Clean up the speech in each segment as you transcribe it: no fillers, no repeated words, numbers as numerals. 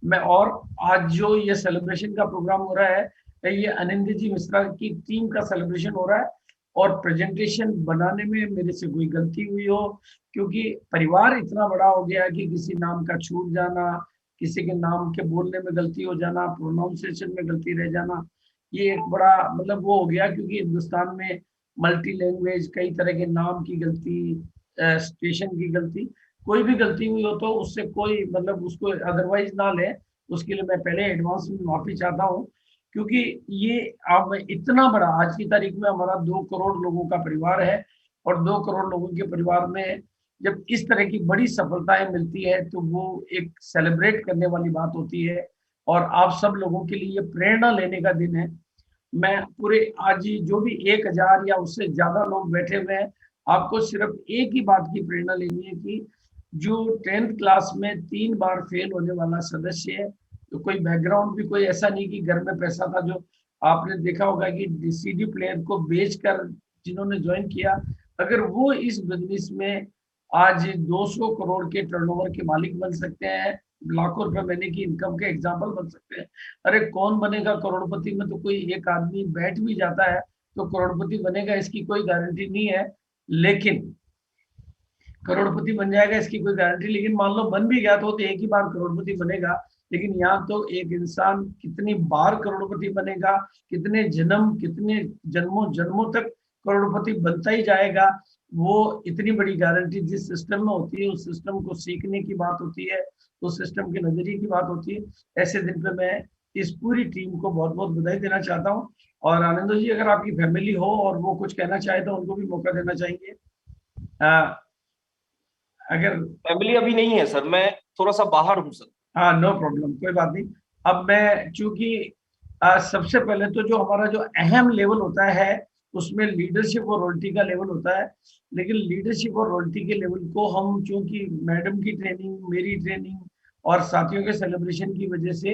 मैं और आज जो ये सेलिब्रेशन का प्रोग्राम हो रहा है, ये अनिंद जी मिश्रा की टीम का सेलिब्रेशन हो रहा है। और प्रेजेंटेशन बनाने में मेरे से कोई गलती हुई हो, क्योंकि परिवार इतना बड़ा हो गया कि किसी नाम का छूट जाना, किसी के नाम के बोलने में गलती हो जाना, प्रोनाउंसिएशन में गलती रह जाना, ये एक बड़ा मतलब वो हो गया। क्योंकि हिंदुस्तान में मल्टी लैंग्वेज, कई तरह के नाम की गलती, स्टेशन की गलती, कोई भी गलती हुई हो तो उससे कोई मतलब उसको अदरवाइज ना ले। उसके लिए मैं पहले एडवांस में माफी चाहता हूँ। क्योंकि ये अब इतना बड़ा आज की तारीख में हमारा 2 करोड़ लोगों का परिवार है, और 2 करोड़ लोगों के परिवार में जब इस तरह की बड़ी सफलताएं मिलती है तो वो एक सेलिब्रेट करने वाली बात होती है। और आप सब लोगों के लिए ये प्रेरणा लेने का दिन है। मैं पूरे आज ही जो भी 1,000 या उससे ज्यादा लोग बैठे हुए हैं, आपको सिर्फ एक ही बात की प्रेरणा लेनी है कि जो 10th क्लास में 3 बार फेल होने वाला सदस्य है, तो कोई बैकग्राउंड भी कोई ऐसा नहीं कि घर में पैसा था, जो आपने देखा होगा कि सीडी प्लेयर को बेचकर जिन्होंने ज्वाइन किया, अगर वो इस बिजनेस में आज 200 करोड़ के टर्नओवर के मालिक बन सकते हैं, लाखों रुपए महीने की इनकम के एग्जाम्पल बन सकते हैं। अरे कौन बनेगा करोड़पति में, तो कोई एक आदमी बैठ भी जाता है तो करोड़पति बनेगा, इसकी कोई गारंटी नहीं है। लेकिन करोड़पति बन जाएगा इसकी कोई गारंटी, लेकिन मान लो बन भी गया तो एक ही बार करोड़पति बनेगा। लेकिन यहाँ तो एक इंसान कितनी बार करोड़पति बनेगा, कितने जन्म, कितने जन्मों जन्मों तक करोड़पति बनता ही जाएगा। वो इतनी बड़ी गारंटी जिस सिस्टम में होती है, उस सिस्टम को सीखने की बात होती है, उस सिस्टम के नजरिए की बात होती है। ऐसे दिन पे मैं इस पूरी टीम को बहुत बहुत बधाई देना चाहता हूँ। और आनंदो जी, अगर आपकी फैमिली हो और वो कुछ कहना चाहे तो उनको भी मौका देना चाहेंगे। अगर फैमिली अभी नहीं है सर, मैं थोड़ा सा बाहर हूँ सर। हाँ, नो प्रॉब्लम, कोई बात नहीं। अब मैं चूंकि सबसे पहले तो जो हमारा जो अहम लेवल होता है उसमें लीडरशिप और रॉयल्टी का लेवल होता है। लेकिन लीडरशिप और रॉयल्टी के लेवल को हम चूंकि मैडम की ट्रेनिंग, मेरी ट्रेनिंग और साथियों के सेलिब्रेशन की वजह से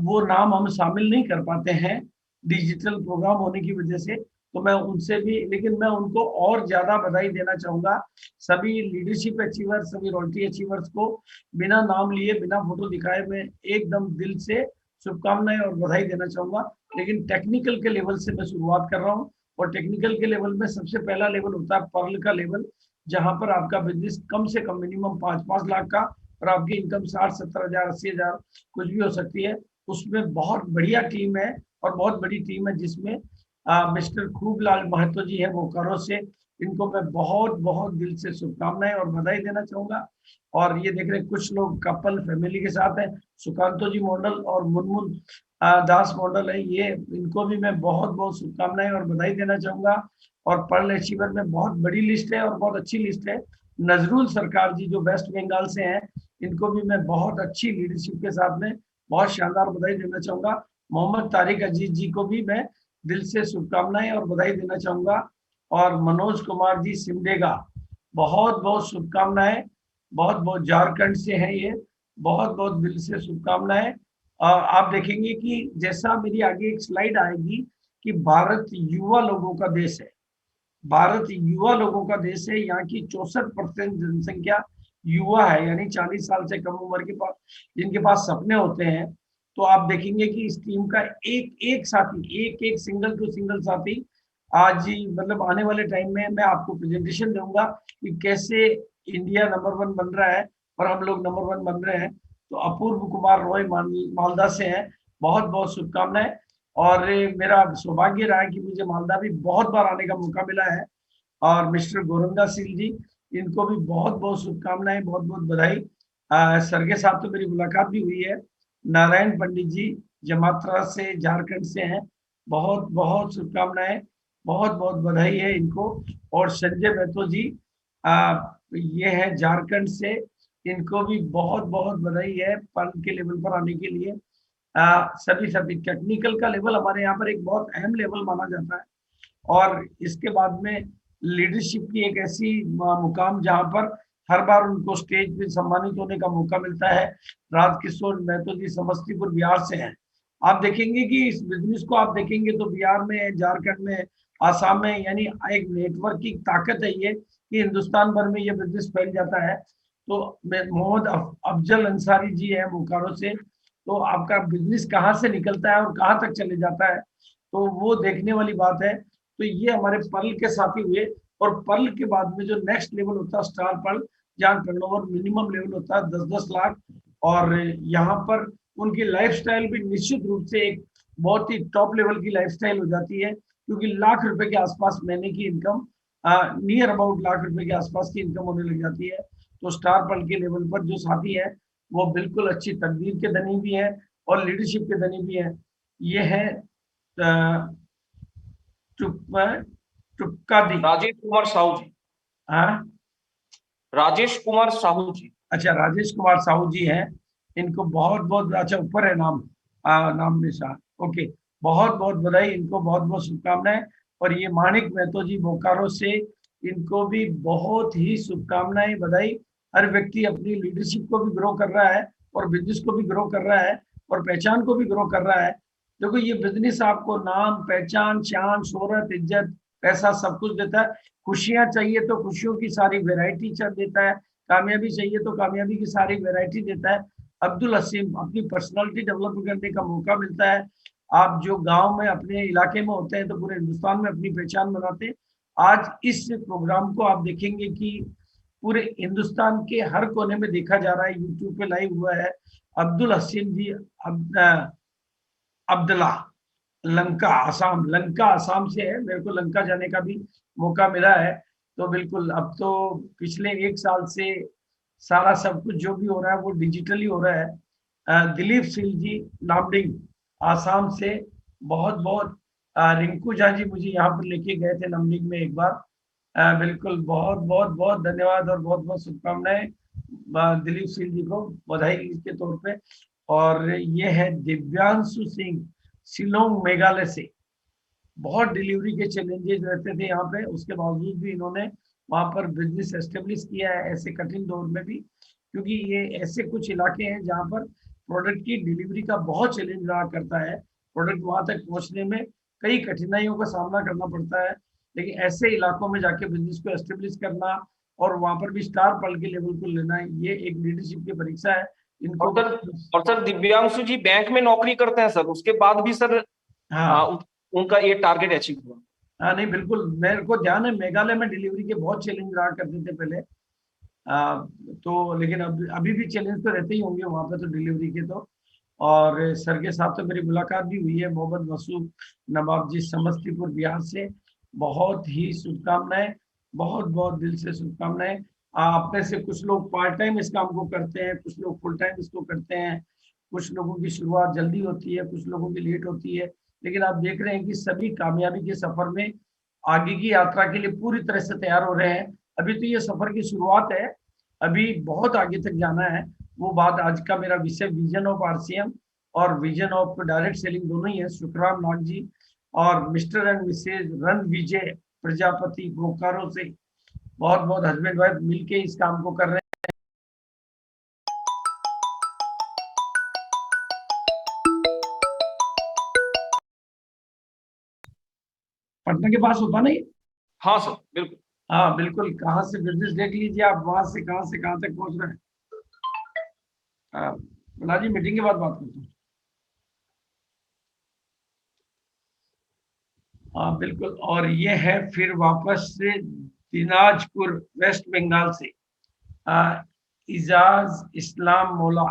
वो नाम हम शामिल नहीं कर पाते हैं, डिजिटल प्रोग्राम होने की वजह से। तो मैं उनसे भी, लेकिन मैं उनको और ज्यादा बधाई देना चाहूंगा, सभी लीडरशिप अचीवर, सभी रॉयल्टी अचीवर्स को बिना नाम लिए, बिना फोटो दिखाए मैं एकदम दिल से शुभकामनाएं और बधाई देना चाहूंगा। लेकिन टेक्निकल के लेवल से मैं शुरुआत कर रहा हूँ। और टेक्निकल के लेवल में सबसे पहला लेवल होता है पर्ल का लेवल, जहां पर आपका बिजनेस कम से कम मिनिमम 5-5 लाख का, और आपकी इनकम 60-70 हजार, 80 हजार कुछ भी हो सकती है। उसमें बहुत बढ़िया टीम है, और बहुत बड़ी टीम है, जिसमें मिस्टर खूबलाल महतो जी है बोकारो से। इनको मैं बहुत बहुत दिल से शुभकामनाएं और बधाई देना चाहूंगा। और ये देख रहे कुछ लोग कपल फैमिली के साथ है, सुकांतो जी मॉडल और मुनमुन दास मॉडल है, ये इनको भी मैं बहुत बहुत शुभकामनाएं और बधाई देना चाहूंगा। और पर्ल अचीवर में बहुत बड़ी लिस्ट है और बहुत अच्छी लिस्ट है। नजरुल सरकार जी जो वेस्ट बंगाल से हैं, इनको भी मैं बहुत अच्छी लीडरशिप के साथ में बहुत शानदार बधाई देना चाहूंगा। मोहम्मद तारिक अजीज जी को भी मैं दिल से शुभकामनाएं और बधाई देना चाहूंगा। और मनोज कुमार जी सिमडेगा, बहुत बहुत शुभकामनाएं, बहुत बहुत झारखंड से हैं ये, बहुत बहुत दिल से शुभकामनाएं। आप देखेंगे कि जैसा मेरी आगे एक स्लाइड आएगी कि भारत युवा लोगों का देश है, भारत युवा लोगों का देश है। यहाँ की 64% जनसंख्या युवा है, यानी 40 साल से कम उम्र के पास जिनके पास सपने होते हैं। तो आप देखेंगे कि इस टीम का एक एक साथी, एक एक सिंगल टू सिंगल साथी आज ही मतलब आने वाले टाइम में मैं आपको प्रेजेंटेशन दूंगा कि कैसे इंडिया नंबर 1 बन रहा है और हम लोग नंबर 1 बन रहे हैं। तो अपूर्व कुमार रॉय मालदा से हैं, बहुत बहुत शुभकामनाएं। और मेरा सौभाग्य रहा है कि मुझे मालदा भी बहुत बार आने का मौका मिला है। और मिस्टर गोरंगा सिंह जी, इनको भी बहुत बहुत शुभकामनाएं, बहुत बहुत बधाई। सर के साथ तो मेरी मुलाकात भी हुई है। नारायण पंडित जी जमात्रा से, झारखंड से हैं, बहुत बहुत शुभकामनाएं, बहुत बहुत बधाई है इनको। और संजय महतो जी, ये है झारखंड से, इनको भी बहुत बहुत बधाई है पर्ल के लेवल पर आने के लिए। सभी सभी टेक्निकल का लेवल हमारे यहाँ पर एक बहुत अहम लेवल माना जाता है। और इसके बाद में लीडरशिप की एक ऐसी मुकाम जहां पर हर बार उनको स्टेज पे सम्मानित होने का मौका मिलता है। राजकिशोर महतो जी समस्तीपुर बिहार से हैं। आप देखेंगे कि इस बिजनेस को आप देखेंगे तो बिहार में, झारखंड में, आसाम में, यानी एक नेटवर्क की ताकत है ये कि हिंदुस्तान भर में ये बिजनेस फैल जाता है। तो मोहम्मद अफजल अंसारी जी है बोकारो से। तो आपका बिजनेस कहाँ से निकलता है और कहाँ तक चले जाता है, तो वो देखने वाली बात है। तो ये हमारे पर्ल के साथी हुए। और पर्ल के बाद में जो नेक्स्ट लेवल होता है स्टार पर्ल, जहाँ टर्नओवर मिनिमम लेवल होता है 10-10 लाख। और यहाँ पर उनकी लाइफस्टाइल भी निश्चित रूप से एक बहुत ही टॉप लेवल की लाइफस्टाइल हो जाती है, क्योंकि लाख रुपए के आसपास महीने की इनकम, नियर अबाउट लाख रुपए के आसपास की इनकम होने लग जाती है। तो स्टार पर्ल के लेवल पर जो साथी है वो बिल्कुल अच्छी तकदीर के धनी भी है और लीडरशिप के धनी भी है। ये है टुक्का दी। राजेश कुमार साहू जी। हाँ, राजेश कुमार साहू जी। अच्छा, राजेश कुमार साहू जी हैं। इनको बहुत बहुत अच्छा, ऊपर है नाम, नाम निशान। ओके, बहुत बहुत बधाई, इनको बहुत बहुत शुभकामनाएं। और ये माणिक महतो जी बोकारो से, इनको भी बहुत ही शुभकामनाएं, बधाई। हर व्यक्ति अपनी लीडरशिप को भी ग्रो कर रहा है और बिजनेस को भी ग्रो कर रहा है और पहचान को भी ग्रो कर रहा है। देखो, ये बिजनेस आपको नाम, पहचान, शान, शोहरत, इज्जत, पैसा सब कुछ देता है। खुशियां चाहिए तो खुशियों की सारी वेराइटी देता है। कामयाबी चाहिए तो कामयाबी की सारी वैरायटी देता है। अब्दुल हसीम, अपनी पर्सनालिटी डेवलप करने का मौका मिलता है। आप जो गांव में अपने इलाके में होते हैं तो पूरे हिंदुस्तान में अपनी पहचान बनाते हैं। आज इस प्रोग्राम को आप देखेंगे कि पूरे हिंदुस्तान के हर कोने में देखा जा रहा है, यूट्यूब पे लाइव हुआ है। अब्दुल हसीम जी, अब्दुल्ला, लंका आसाम, लंका आसाम से है। मेरे को लंका जाने का भी मौका मिला है। तो बिल्कुल, अब तो पिछले 1 साल से सारा सब कुछ जो भी हो रहा है वो डिजिटली हो रहा है। दिलीप सिंह जी, नामडिंग, आसाम से, बहुत बहुत। रिंकू झा जी मुझे यहाँ पर लेके गए थे नमडिंग में एक बार। बिल्कुल, बहुत बहुत बहुत धन्यवाद और बहुत बहुत शुभकामनाएं दिलीप सिंह जी को, बधाई के तौर पे। और ये है दिव्यांशु सिंह, शिलोंग मेघालय से। बहुत डिलीवरी के चैलेंजेस रहते थे यहाँ पे, उसके बावजूद भी इन्होंने वहां पर बिजनेस एस्टेब्लिश किया है ऐसे कठिन दौर में भी, क्योंकि ये ऐसे कुछ इलाके हैं जहाँ पर प्रोडक्ट की डिलीवरी का बहुत चैलेंज रहा करता है। प्रोडक्ट वहां तक पहुंचने में कई कठिनाइयों का सामना करना पड़ता है। लेकिन ऐसे इलाकों में जाके बिजनेस को एस्टेब्लिश करना और वहां पर भी स्टार पल के लेवल को लेना, ये एक लीडरशिप की परीक्षा है। और इनको सर और सर दिव्यांशु जी बैंक में नौकरी करते हैं सर, उसके बाद भी सर हाँ, उनका ये टारगेट अचीव हुआ। हाँ, नहीं बिल्कुल, मेरे को ध्यान है मेघालय में डिलीवरी के बहुत चैलेंज रहा करते थे पहले। आ, तो लेकिन अब अभी भी चैलेंज तो रहते ही होंगे वहां पे तो डिलीवरी के तो। और सर के साथ तो मेरी मुलाकात भी हुई है, मोहम्मद मसूद नवाब जी, समस्तीपुर बिहार से। बहुत ही शुभकामनाएं, बहुत बहुत दिल से शुभकामनाएं। आप में से कुछ लोग पार्ट टाइम इस काम को करते हैं, कुछ लोग फुल टाइम इसको करते हैं। कुछ लोगों की शुरुआत जल्दी होती है, कुछ लोगों की लेट होती है। लेकिन आप देख रहे हैं कि सभी कामयाबी के सफर में आगे की यात्रा के लिए पूरी तरह से तैयार हो रहे हैं। अभी तो ये सफर की शुरुआत है, अभी बहुत आगे तक जाना है। वो बात आज का मेरा विषय विजन ऑफ आरसीएम और विजन ऑफ डायरेक्ट सेलिंग दोनों ही है। सुखराम नाग जी और मिस्टर एंड मिसेज रन विजय प्रजापति बोकारो से, बहुत बहुत हस्बैंड वाइफ मिलके इस काम को कर रहे हैं। पटना के पास होता नहीं। हाँ सर बिल्कुल। हाँ बिल्कुल, कहाँ से बिजनेस देख लीजिए आप, वहां से कहाँ तक पहुंच रहे हैं। प्रहलाद जी, मीटिंग के बाद बात करते हैं। हाँ बिल्कुल, और ये है फिर वापस से दिनाजपुर वेस्ट बंगाल से, इजाज इस्लाम मोला,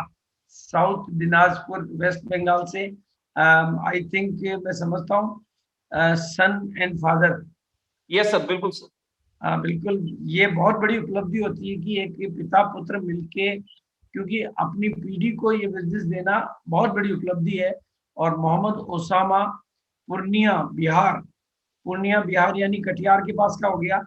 साउथ दिनाजपुर वेस्ट बंगाल से। आई थिंक मैं समझता हूँ सन एंड फादर। यस सर, बिल्कुल सर। हाँ बिल्कुल, ये बहुत बड़ी उपलब्धि होती है कि एक पिता पुत्र मिलके, क्योंकि अपनी पीढ़ी को ये बिजनेस देना बहुत बड़ी उपलब्धि है। और मोहम्मद ओसामा, पूर्णिया बिहार, पूर्णिया बिहार यानी कटिहार के पास का हो गया।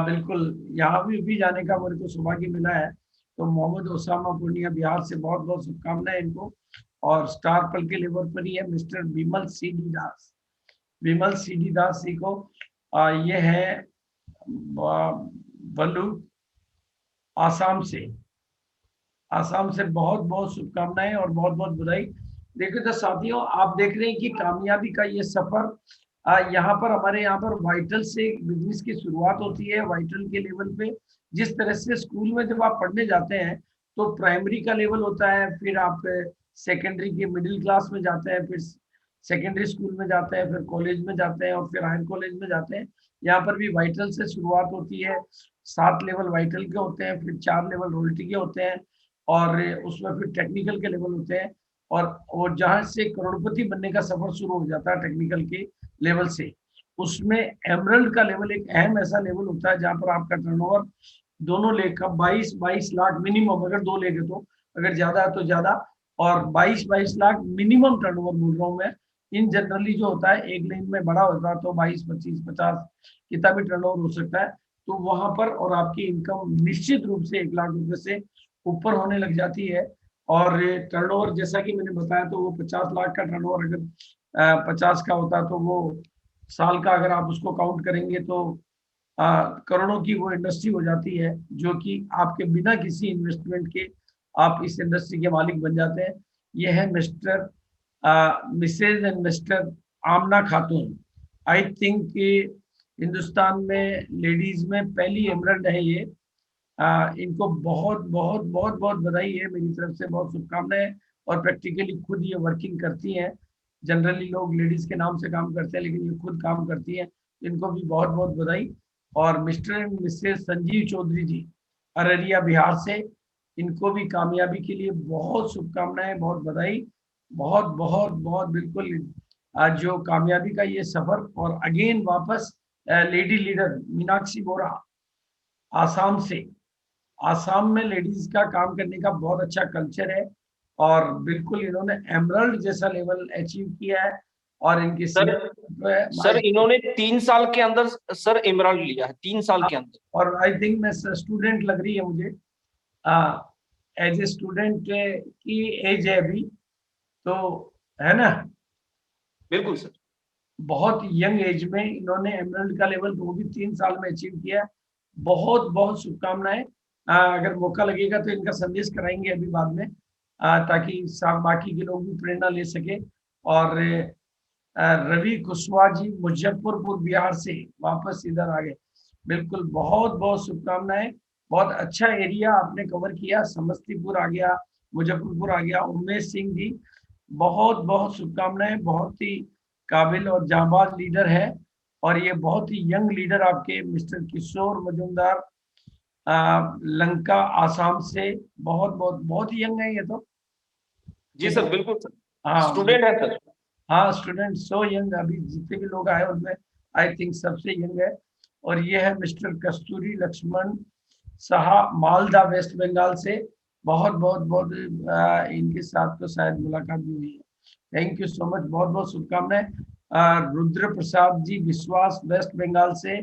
बिल्कुल, यहाँ भी जाने का मेरे को सौभाग्य मिला है। तो मोहम्मद ओसामा, पूर्णिया बिहार से, बहुत बहुत शुभकामनाएं इनको। और स्टार पल के लेवल पर ही है मिस्टर विमल सी डी दास, विमल सी डी दास जी को, ये है बलू, आसाम से, आसाम से बहुत बहुत शुभकामनाएं और बहुत बहुत बधाई। देखिए तो साथियों, आप देख रहे हैं कि कामयाबी का ये सफर यहाँ पर हमारे यहाँ पर वाइटल से बिजनेस की शुरुआत होती है, वाइटल के लेवल पे। जिस तरह से स्कूल में जब आप पढ़ने जाते हैं तो प्राइमरी का लेवल होता है, फिर आप सेकेंडरी के मिडिल क्लास में जाते हैं, फिर सेकेंडरी स्कूल में जाते हैं, फिर कॉलेज में जाते हैं और फिर हायर कॉलेज में जाते हैं। यहाँ पर भी वाइटल से शुरुआत होती है। 7 लेवल वाइटल के होते हैं, फिर 4 लेवल रोल्टी के होते हैं और उसमें फिर टेक्निकल के लेवल होते हैं। और जहाँ से करोड़पति बनने का सफर शुरू हो जाता है टेक्निकल के लेवल से, उसमें एमरल्ड का लेवल एक अहम ऐसा लेवल होता है जहाँ पर आपका टर्नओवर दोनों लेग का 22 लाख मिनिमम, अगर 2 लेग है तो, अगर ज्यादा है तो ज्यादा, और 22 लाख मिनिमम टर्नओवर बोल रहा हूँ मैं। इन जनरली जो होता है एक लाइन में बड़ा होता है तो 22, 25, 50 कितना भी टर्नओवर हो सकता है। तो वहां पर और आपकी इनकम निश्चित रूप से 1 लाख रुपए से ऊपर होने लग जाती है। और टर्नओवर जैसा कि मैंने बताया तो वो 50 लाख का टर्नओवर अगर 50 का होता है तो वो साल का अगर आप उसको काउंट करेंगे तो करोड़ों की वो इंडस्ट्री हो जाती है, जो कि आपके बिना किसी इन्वेस्टमेंट के आप इस इंडस्ट्री के मालिक बन जाते हैं। ये है mister Mrs and mister Amna Khatoon. I think Hindustan में लेडीज में पहली एमरल्ड है ये। इनको बहुत बहुत बहुत बहुत बधाई है मेरी तरफ से, बहुत शुभकामनाएं। और प्रैक्टिकली खुद ये वर्किंग करती हैं। जनरली लोग लेडीज के नाम से काम करते हैं लेकिन ये खुद काम करती हैं। इनको भी बहुत बहुत बधाई। और Mr and Mrs Sanjeev Chaudhary ji, Araria Bihar से, इनको भी कामयाबी के लिए बहुत शुभकामनाएं, बहुत बधाई। बहुत बहुत बहुत बिल्कुल आज जो कामयाबी का ये सफर। और अगेन वापस लेडी लीडर मीनाक्षी बोरा आसाम से। आसाम में लेडीज का काम करने का बहुत अच्छा कल्चर है और बिल्कुल इन्होंने एमरल्ड जैसा लेवल अचीव किया है। और इनकी सर सर इन्होंने 3 साल के अंदर सर एमराल्ड लिया है, 3 साल के अंदर। और आई थिंक मैं स्टूडेंट लग रही है मुझे, एज ए स्टूडेंट की एज है अभी तो, है ना? बिल्कुल सर। बहुत यंग एज में इन्होंने एमरल्ड का लेवल वो भी 3 साल में अचीव किया। बहुत बहुत शुभकामनाएं। अगर मौका लगेगा तो इनका संदेश कराएंगे अभी बाद में, ताकि बाकी के लोग भी प्रेरणा ले सके। और रवि कुशवाहा जी मुजफ्फरपुर बिहार से वापस इधर आ गए। बिल्कुल बहुत बहुत शुभकामनाएं। बहुत अच्छा एरिया आपने कवर किया, समस्तीपुर आ गया, मुजफ्फरपुर आ गया। उमेश सिंह जी बहुत बहुत शुभकामनाएं, बहुत ही काबिल और जाबाज लीडर है। और ये बहुत ही यंग लीडर आपके मिस्टर किशोर मजूमदार, लंका आसाम से, बहुत बहुत बहुत ही यंग है ये तो। जी सर, बिल्कुल सर, हाँ स्टूडेंट है सर। हाँ, स्टूडेंट सो यंग, अभी जितने भी लोग आए उनमें आई थिंक सबसे यंग है। और ये है मिस्टर कस्तूरी लक्ष्मण साहा मालदा वेस्ट बंगाल से। बहुत बहुत बहुत इनके साथ तो शायद मुलाकात भी हुई है। थैंक यू सो मच, बहुत बहुत शुभकामनाएं। रुद्र प्रसाद जी विश्वास वेस्ट बंगाल से,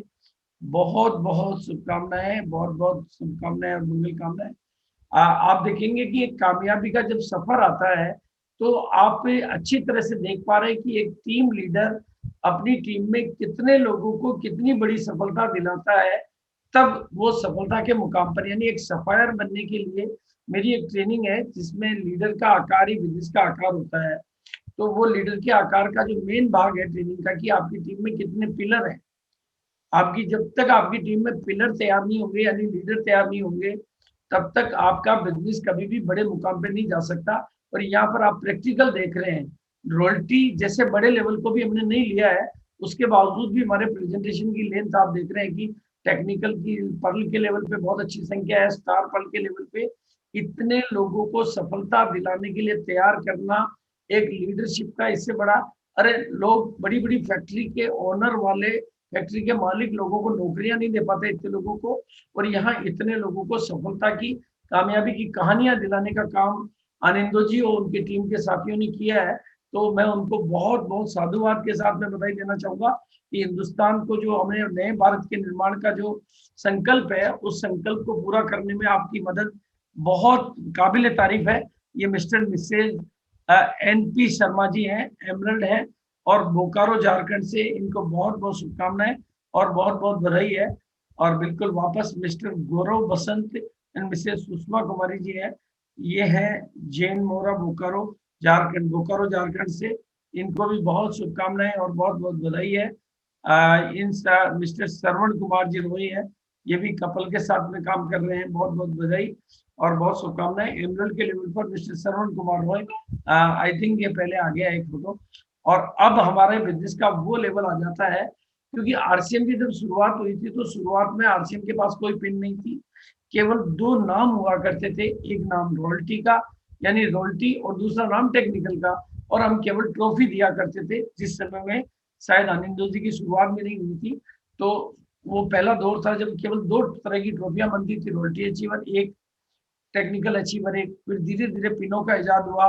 बहुत बहुत शुभकामनाएं, बहुत बहुत शुभकामनाएं और मंगल कामनाएं। आप देखेंगे कि एक कामयाबी का जब सफर आता है तो आप अच्छी तरह से देख पा रहे हैं कि एक टीम लीडर अपनी टीम में कितने लोगों को कितनी बड़ी सफलता दिलाता है। तब वो सफलता के मुकाम पर, यानी एक सफायर बनने के लिए मेरी एक ट्रेनिंग है जिसमें लीडर का आकार ही बिजनेस का आकार होता है। तो वो लीडर के आकार का जो मेन भाग है ट्रेनिंग का, कि आपकी टीम में कितने पिलर हैं। आपकी जब तक आपकी टीम में पिलर तैयार नहीं होंगे, यानी लीडर तैयार नहीं होंगे, तब तक आपका बिजनेस कभी भी बड़े मुकाम पे नहीं जा सकता। और यहाँ पर आप प्रैक्टिकल देख रहे हैं, रॉयल्टी जैसे बड़े लेवल को भी हमने नहीं लिया है, उसके बावजूद भी हमारे प्रेजेंटेशन की लेंथ आप देख रहे हैं कि टेक्निकल की पर्ल के लेवल पे बहुत अच्छी संख्या है, स्टार पर्ल के लेवल पे इतने लोगों को सफलता दिलाने के लिए तैयार करना एक लीडरशिप का इससे बड़ा। अरे लोग बड़ी बड़ी फैक्ट्री के ओनर वाले, फैक्ट्री के मालिक लोगों को नौकरियां नहीं दे पाते इतने लोगों को, और यहाँ इतने लोगों को सफलता की, कामयाबी की कहानियां दिलाने का काम आनंदो जी और उनकी टीम के साथियों ने किया है। तो मैं उनको बहुत बहुत साधुवाद के साथ में बधाई देना चाहूंगा कि हिंदुस्तान को जो हमें नए भारत के निर्माण का जो संकल्प है, उस संकल्प को पूरा करने में आपकी मदद बहुत काबिल तारीफ है। ये mister Mrs NP Sharma ji हैं, एमरल्ड हैं और बोकारो झारखंड से। इनको बहुत बहुत शुभकामनाएं और बहुत बहुत बधाई है। और बिल्कुल वापस Mr Gaurav Basant and Mrs Sushma Kumari ji है, ये है जैन मोरा बोकारो झारखंड, बोकारो झारखंड से। इनको भी बहुत शुभकामनाएं और बहुत बहुत बधाई है। इन मिस्टर श्रवण कुमार जी रोही है, ये भी कपल के साथ में काम कर रहे हैं, बहुत बहुत बधाई और बहुत शुभकामनाएं। एमरल्ड के लेवल पर mister Shravan Kumar Roy, I think ये पहले आ गया एक फोटो। और अब हमारे बिजनेस का वो लेवल आ जाता है, क्योंकि आरसीएम की जब शुरुआत हुई थी तो शुरुआत में आरसीएम के पास कोई पिन नहीं थी, केवल 2 नाम हुआ करते थे, एक नाम रॉयल्टी का यानी रॉयल्टी और दूसरा नाम टेक्निकल का, और हम केवल ट्रॉफी दिया करते थे, जिस समय में शायद अनिंदो जी की शुरुआत में नहीं हुई थी। तो वो पहला दौर था जब केवल 2 तरह की ट्रॉफियां बनती थी, रॉयल्टी अचीवर एक, टेक्निकल अचीवर एक। फिर धीरे धीरे पिनों का इजाद हुआ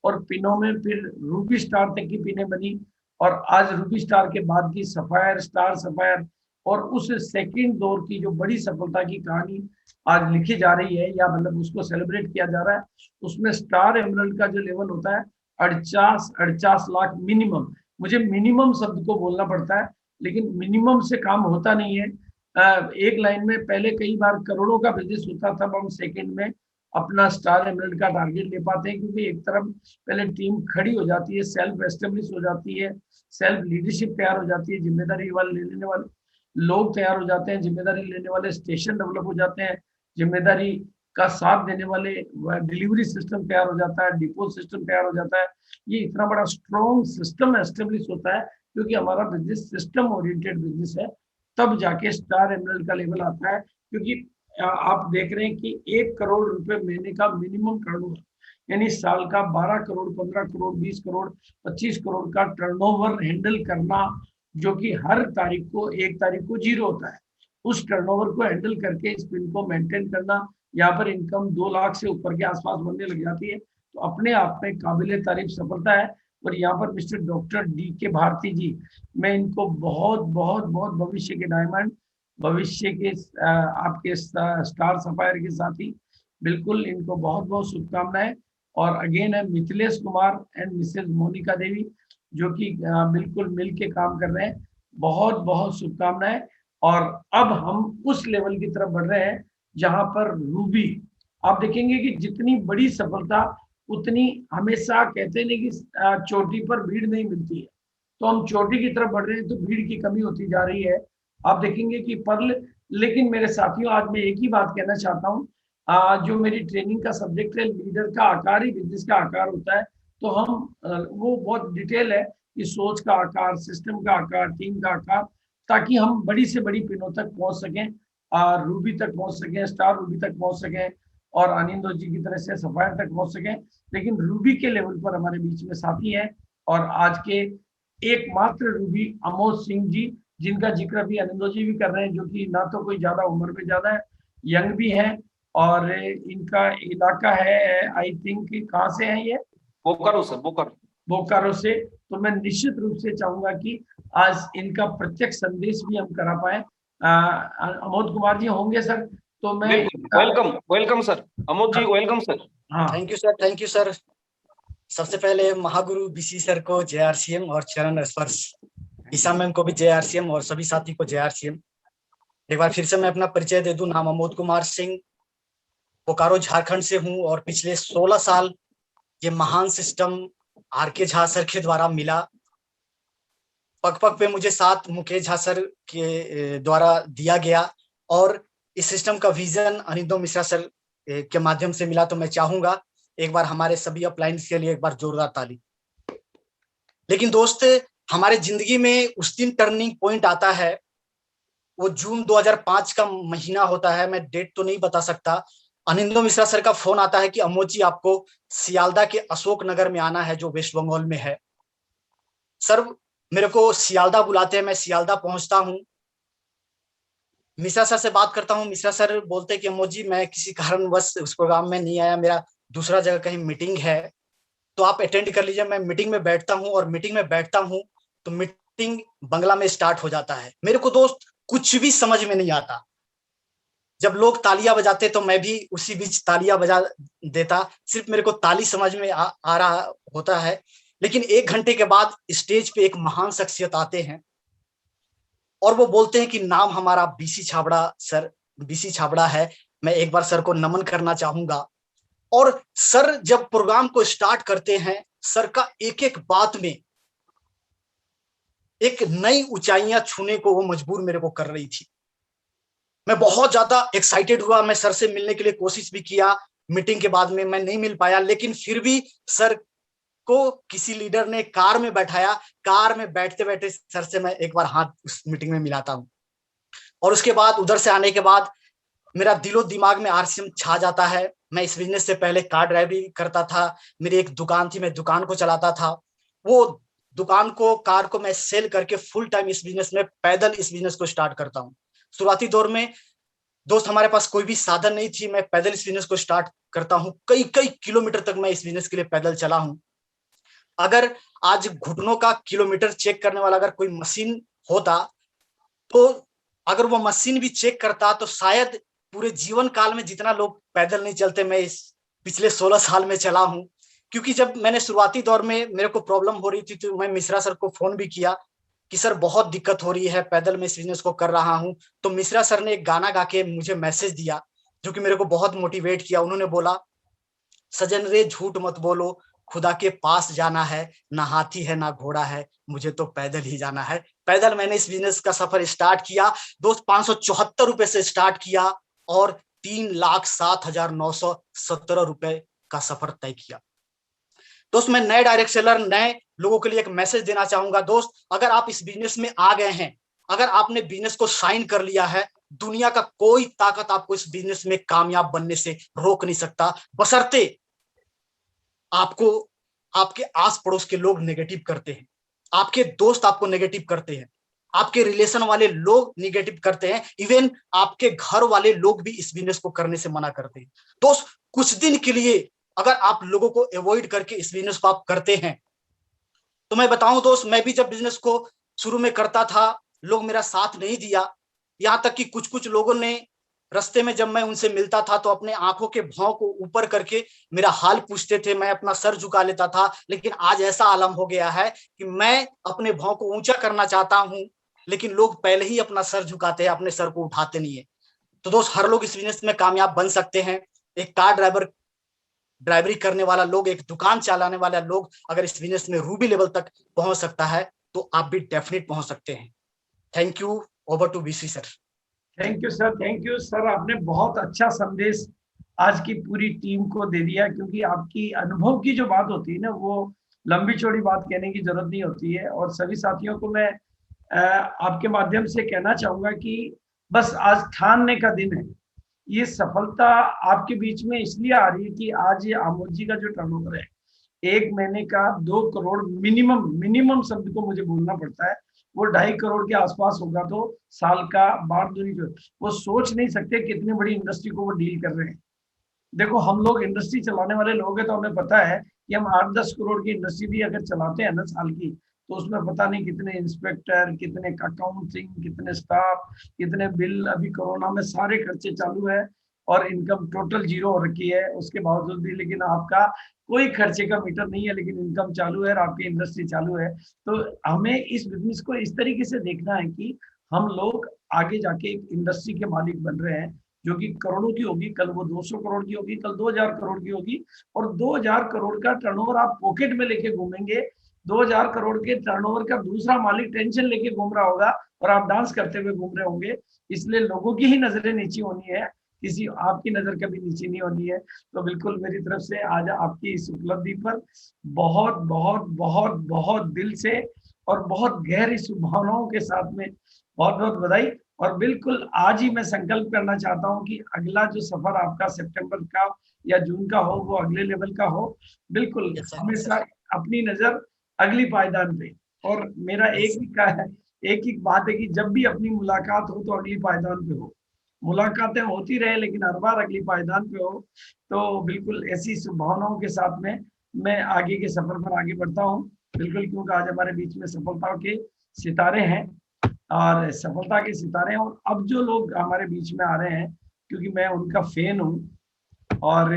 और पिनों में फिर रूबी स्टार तक की पिनें बनी, और आज रूबी स्टार के बाद की सफायर, स्टार सफायर, और उस सेकंड दौर की जो बड़ी सफलता की कहानी आज लिखी जा रही है, या मतलब उसको सेलिब्रेट किया जा रहा है, उसमें स्टार एमरल्ड का जो लेवल होता है 48 लाख मिनिमम। मुझे मिनिमम शब्द को बोलना पड़ता है, लेकिन मिनिमम से काम होता नहीं है। एक लाइन में पहले कई बार करोड़ों का बिजनेस होता था, हम सेकंड में अपना स्टार एमरल्ड का टारगेट ले पाते हैं, क्योंकि एक तरफ पहले टीम खड़ी हो जाती है, सेल्फ एस्टेब्लिश हो जाती है, सेल्फ लीडरशिप तैयार हो जाती है, जिम्मेदारी वाले लेने वाले लोग तैयार हो जाते हैं, जिम्मेदारी लेने वाले स्टेशन डेवलप हो जाते हैं, जिम्मेदारी का साथ देने वाले डिलीवरी सिस्टम तैयार हो जाता है, डिपो सिस्टम तैयार हो जाता है। ये इतना बड़ा स्ट्रॉन्ग सिस्टम एस्टेब्लिश होता है, क्योंकि हमारा बिजनेस सिस्टम ओरिएंटेड बिजनेस है, तब जाके स्टार एमरल्ड का लेवल आता है। क्योंकि आप देख रहे हैं कि 1 करोड़ रुपए महीने का मिनिमम टर्नओवर, यानी साल का 12 करोड़, 15 करोड़, 20 करोड़, 25 करोड़ का टर्नओवर हैंडल करना, जो कि हर तारीख को 1 तारीख को जीरो होता है, उस टर्नओवर को हैंडल करके इस पिन को मेंटेन करना, यहाँ पर इनकम 2 लाख से ऊपर के आसपास बनने लग जाती है, तो अपने आप में काबिले तारीफ सफलता है। और यहाँ पर मिस्टर डॉक्टर डी के भारती जी, मैं इनको बहुत बहुत बहुत भविष्य के डायमंड, भविष्य के आपके स्टार सफायर के साथी, बिल्कुल इनको बहुत बहुत शुभकामनाएं। और अगेन है मिथिलेश कुमार एंड मिसेज मोनिका देवी, जो कि बिल्कुल मिल के काम कर रहे हैं, बहुत बहुत शुभकामनाएं। और अब हम उस लेवल की तरफ बढ़ रहे हैं जहां पर रूबी, आप देखेंगे कि जितनी बड़ी सफलता उतनी हमेशा कहते नहीं कि चोटी पर भीड़ नहीं मिलती है, तो हम चोटी की तरफ बढ़ रहे हैं तो भीड़ की कमी होती जा रही है। आप देखेंगे कि पर्ल, लेकिन मेरे साथियों आज मैं एक ही बात कहना चाहता हूँ, जो मेरी ट्रेनिंग का सब्जेक्ट है, लीडर का आकार ही बिजनेस का आकार होता है, तो हम वो बहुत डिटेल है कि सोच का आकार, सिस्टम का आकार, टीम का आकार, ताकि हम बड़ी से बड़ी पिनों तक पहुंच सकें, रूबी तक पहुंच सकें, स्टार रूबी तक पहुंच सकें, और अनिंदो जी की तरह से सफायर तक पहुंच सकें। लेकिन रूबी के लेवल पर हमारे बीच में साथी हैं, और आज के एकमात्र रूबी अमोद सिंह जी, जिनका जिक्र अभी अनिंदो जी भी कर रहे हैं, जो कि ना तो कोई ज्यादा उम्र में ज्यादा है, यंग भी है, और इनका इलाका है आई थिंक, कहाँ से है ये? बोकारो सर, बोकारो से। तो मैं निश्चित रूप से चाहूंगा कि आज इनका प्रत्यक्ष संदेश भी हम करा पाए। अमोद कुमार जी होंगे सर, तो मैं वेलकम वेलकम सर, अमोद जी वेलकम सर। हाँ, थैंक यू सर। सबसे पहले महागुरु बीसी सर को जय आरसीएम और चरण स्पर्श, ईसा मैम को भी जय आरसीएम और सभी साथी को जय आरसीएम। एक बार फिर से मैं अपना परिचय दे दूं, नाम अमोद कुमार सिंह, बोकारो झारखंड से हूं, और पिछले 16 साल ये महान सिस्टम आर.के. झा सर के द्वारा मिला। पग पग पे मुझे साथ मुकेश झा सर के द्वारा दिया गया, और इस सिस्टम का विजन अनिंदो मिश्रा सर के माध्यम से मिला। तो मैं चाहूंगा एक बार हमारे सभी अपलाइंस के लिए एक बार जोरदार ताली। लेकिन दोस्त, हमारे जिंदगी में उस दिन टर्निंग पॉइंट आता है, वो जून 2005 का महीना होता है, मैं डेट तो नहीं बता सकता। अनिंदो मिश्रा सर का फोन आता है कि अमोद जी आपको सियालदा के अशोक नगर में आना है, जो वेस्ट बंगाल में है। सर मेरे को सियालदा बुलाते हैं, मैं सियालदा पहुंचता हूं, मिश्रा सर से बात करता हूं। मिश्रा सर बोलते हैं कि अमोद जी मैं किसी कारणवश उस प्रोग्राम में नहीं आया, मेरा दूसरा जगह कहीं मीटिंग है, तो आप अटेंड कर लीजिए। मैं मीटिंग में बैठता हूं, और मीटिंग में बैठता हूं तो मीटिंग बंगला में स्टार्ट हो जाता है। मेरे को दोस्त कुछ भी समझ में नहीं आता। जब लोग तालियां बजाते तो मैं भी उसी बीच तालियां बजा देता, सिर्फ मेरे को ताली समझ में आ रहा होता है। लेकिन 1 घंटे के बाद स्टेज पे एक महान शख्सियत आते हैं, और वो बोलते हैं कि नाम हमारा BC Chhabra sir, BC Chhabra है, मैं एक बार सर को नमन करना चाहूंगा। और सर जब प्रोग्राम को स्टार्ट करते हैं, सर का एक एक बात में एक नई ऊंचाइयां छूने को वो मजबूर मेरे को कर रही थी। मैं बहुत ज्यादा एक्साइटेड हुआ, मैं सर से मिलने के लिए कोशिश भी किया, मीटिंग के बाद में मैं नहीं मिल पाया, लेकिन फिर भी सर को किसी लीडर ने कार में बैठाया, कार में बैठते बैठते सर से मैं एक बार हाथ उस मीटिंग में मिलाता हूँ। और उसके बाद उधर से आने के बाद मेरा दिलो दिमाग में आरसीएम छा जाता है। मैं इस बिजनेस से पहले कार ड्राइवरी करता था, मेरी एक दुकान थी, मैं दुकान को चलाता था। वो दुकान को, कार को मैं सेल करके फुल टाइम इस बिजनेस में, पैदल इस बिजनेस को स्टार्ट करता हूँ। शुरुआती दौर में दोस्त हमारे पास कोई भी साधन नहीं थी, मैं पैदल इस बिजनेस को स्टार्ट करता हूँ। कई कई किलोमीटर तक मैं इस बिजनेस के लिए पैदल चला हूँ। अगर आज घुटनों का किलोमीटर चेक करने वाला अगर कोई मशीन होता, तो अगर वो मशीन भी चेक करता तो शायद पूरे जीवन काल में जितना लोग पैदल नहीं चलते, मैं इस पिछले 16 साल में चला हूं। क्योंकि जब मैंने शुरुआती दौर में मेरे को प्रॉब्लम हो रही थी, तो मैं मिश्रा सर को फोन भी किया कि सर बहुत दिक्कत हो रही है, पैदल में इस बिजनेस को कर रहा हूं। तो मिश्रा सर ने एक गाना गा के मुझे मैसेज दिया, जो कि मेरे को बहुत मोटिवेट किया। उन्होंने बोला, सजन रे झूठ मत बोलो, खुदा के पास जाना है, ना हाथी है ना घोड़ा है, मुझे तो पैदल ही जाना है। पैदल मैंने इस बिजनेस का सफर स्टार्ट किया दोस्त, 574 रुपए से स्टार्ट किया और 3,07,917 रुपए का सफर तय किया। दोस्त मैं नए डायरेक्ट सेलर, नए लोगों के लिए एक मैसेज देना चाहूंगा। दोस्त अगर आप इस बिजनेस में आ गए हैं, अगर आपने बिजनेस को साइन कर लिया है, दुनिया का कोई ताकत आपको इस बिजनेस में कामयाब बनने से रोक नहीं सकता, बशर्ते आपको आपके आस पड़ोस के लोग नेगेटिव करते हैं, आपके दोस्त आपको नेगेटिव करते हैं, आपके रिलेशन वाले लोग नेगेटिव करते हैं, इवन आपके घर वाले लोग भी इस बिजनेस को करने से मना करते हैं। दोस्त कुछ दिन के लिए अगर आप लोगों को अवॉइड करके इस बिजनेस को आप करते हैं, तो मैं बताऊं दोस्त, मैं भी जब बिजनेस को शुरू में करता था, लोग मेरा साथ नहीं दिया। यहां तक कि कुछ कुछ लोगों ने रास्ते में जब मैं उनसे मिलता था तो अपने आंखों के भाव को ऊपर करके मेरा हाल पूछते थे, मैं अपना सर झुका लेता था। लेकिन आज ऐसा आलम हो गया है कि मैं अपने भाव को ऊंचा करना चाहता हूं, लेकिन लोग पहले ही अपना सर झुकाते हैं, अपने सर को उठाते नहीं है। तो दोस्त हर लोग इस बिजनेस में कामयाब बन सकते हैं। एक कार ड्राइवरी करने वाला लोग, एक दुकान चलाने वाला लोग अगर इस बिजनेस में रूबी लेवल तक पहुंच सकता है, तो आप भी डेफिनेट पहुंच सकते हैं। Thank you. Over to BC sir. Thank you sir, thank you sir. आपने बहुत अच्छा संदेश आज की पूरी टीम को दे दिया, क्योंकि आपकी अनुभव की जो बात होती है ना, वो लंबी चौड़ी बात कहने की जरूरत नहीं होती है। और सभी साथियों को मैं आपके माध्यम से कहना चाहूंगा कि बस आज ठानने का दिन है। ये सफलता आपके बीच में इसलिए आ रही है कि आज ये आमोद जी का जो टर्नओवर है, 1 महीने का 2 करोड़ मिनिमम शब्द को मुझे बोलना पड़ता है, वो 2.5 करोड़ के आसपास होगा। तो साल का 12 दूनी जो, वो सोच नहीं सकते कितनी बड़ी इंडस्ट्री को वो डील कर रहे हैं। देखो हम लोग इंडस्ट्री चलाने वाले लोग हैं, तो हमें पता है कि हम 8-10 करोड़ की इंडस्ट्री भी अगर चलाते हैं ना साल की, तो उसमें पता नहीं कितने इंस्पेक्टर, कितने अकाउंटिंग, कितने स्टाफ, कितने बिल। अभी कोरोना में सारे खर्चे चालू है और इनकम टोटल जीरो हो रखी है, उसके बावजूद भी लेकिन आपका कोई खर्चे का मीटर नहीं है, लेकिन इनकम चालू है और आपकी इंडस्ट्री चालू है। तो हमें इस बिजनेस को इस तरीके से देखना है कि हम लोग आगे जाके एक इंडस्ट्री के मालिक बन रहे हैं, जो कि करोड़ों की होगी। कल वो 200 करोड़ की होगी, कल 2000 करोड़ की होगी। और 2000 करोड़ का टर्नओवर आप पॉकेट में लेके घूमेंगे, 2000 करोड़ के टर्नओवर का दूसरा मालिक टेंशन लेके घूम रहा होगा और आप डांस करते हुए घूम रहे होंगे। इसलिए लोगों की ही नजरें नीची होनी है, किसी आपकी नजर कभी नीची नहीं होनी है। तो बिल्कुल मेरी तरफ से आज आपकी इस उपलब्धि पर बहुत बहुत बहुत बहुत दिल से और बहुत गहरी शुभकामनाओं के साथ में बहुत बहुत बधाई। और बिल्कुल आज ही मैं संकल्प करना चाहता हूं कि अगला जो सफर आपका सितंबर का या जून का हो, वो अगले लेवल का हो। बिल्कुल हमेशा अपनी नजर अगली पायदान पे। और मेरा एक ही बात है कि जब भी अपनी मुलाकात हो तो अगली पायदान पे हो। मुलाकातें होती रहे लेकिन हर बार अगली पायदान पे हो। तो बिल्कुल ऐसी शुभकामनाओं के साथ में मैं आगे के सफर पर आगे बढ़ता हूँ। बिल्कुल, क्योंकि आज हमारे बीच में सफलता के सितारे हैं और सफलता के सितारे हैं। और अब जो लोग हमारे बीच में आ रहे हैं, क्योंकि मैं उनका फैन हूँ और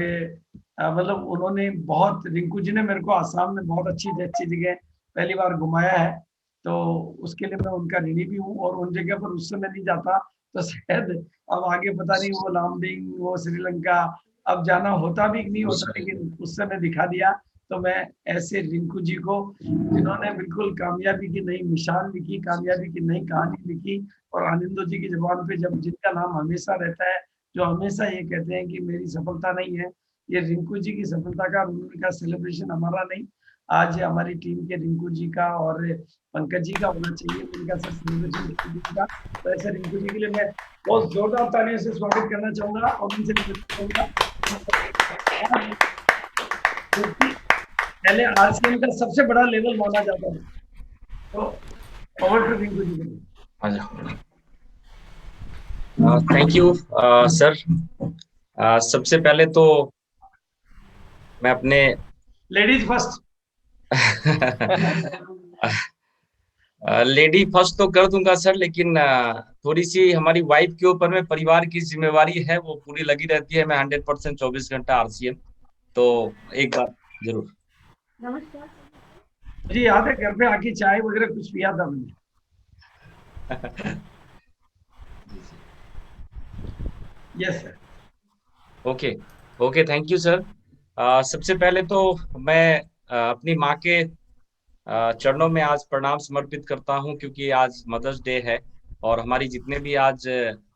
मतलब उन्होंने बहुत, रिंकू जी ने मेरे को आसाम में बहुत अच्छी अच्छी जगह पहली बार घुमाया है, तो उसके लिए मैं उनका ऋणी भी हूँ। और उन जगह पर उस समय नहीं जाता तो शायद अब आगे पता नहीं, वो लामडिंग, वो श्रीलंका अब जाना होता भी नहीं होता, लेकिन उस समय दिखा दिया। तो मैं ऐसे रिंकू जी को, जिन्होंने बिल्कुल कामयाबी की नई मिसाल लिखी, कामयाबी की नई कहानी लिखी, और आनंदो जी की जुबान पे जब जिनका नाम हमेशा रहता है, जो हमेशा ये कहते हैं कि मेरी सफलता नहीं है, ये रिंकू जी की सफलता का, उनका सेलिब्रेशन हमारा नहीं, आज हमारी टीम के रिंकू जी का और पंकज जी का होना चाहिए, उनका सर सेलिब्रेशन का। तो ऐसे रिंकू जी के लिए मैं बहुत जोरदार तालियों से स्वागत करना चाहूंगा और उनसे रिक्वेस्ट करूंगा, क्योंकि पहले आरसीएम का सबसे बड़ा लेवल माना जाता है। तो over to Rinku ji. Thank you sir. सबसे पहले तो मैं अपने लेडीज फर्स्ट लेडी फर्स्ट तो कर दूंगा सर, लेकिन थोड़ी सी हमारी वाइफ के ऊपर में परिवार की जिम्मेवारी है, वो पूरी लगी रहती है। मैं 100% 24 घंटा आरसीएम, तो एक बार जरूर। नमस्कार जी, याद है घर पे आके चाय वगैरह कुछ पिया था मैंने। Yes sir. Okay okay, thank you sir. सबसे पहले तो मैं अपनी माँ के चरणों में आज प्रणाम समर्पित करता हूँ, क्योंकि आज मदर्स डे है और हमारी जितने भी आज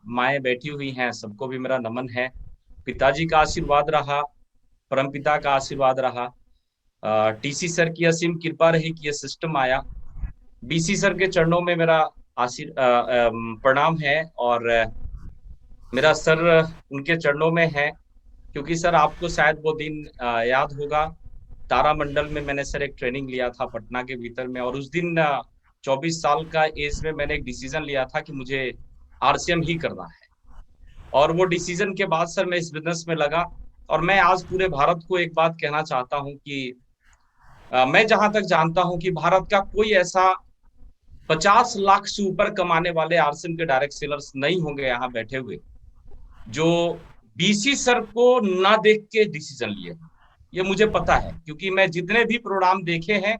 माएँ बैठी हुई हैं सबको भी मेरा नमन है। पिताजी का आशीर्वाद रहा, परमपिता का आशीर्वाद रहा, टीसी सर की असीम कृपा रही कि ये सिस्टम आया। बीसी सर के चरणों में मेरा प्रणाम है, और मेरा सर उनके चरणों में है, क्योंकि सर आपको शायद वो दिन याद होगा, तारामंडल में मैंने सर एक ट्रेनिंग लिया था पटना के भीतर में, और उस दिन 24 साल का एज में मैंने एक डिसीजन लिया था कि मुझे आरसीएम ही करना है। और वो डिसीजन के बाद सर मैं इस बिजनेस में लगा, और मैं आज पूरे भारत को एक बात कहना चाहता हूं कि मैं जहां तक जानता हूं कि भारत का कोई ऐसा 50 लाख से ऊपर कमाने वाले आरसीएम के डायरेक्ट सेलर्स नहीं होंगे यहाँ बैठे हुए जो बीसी सर को ना देख के डिसीजन लिए। ये मुझे पता है, क्योंकि मैं जितने भी प्रोग्राम देखे हैं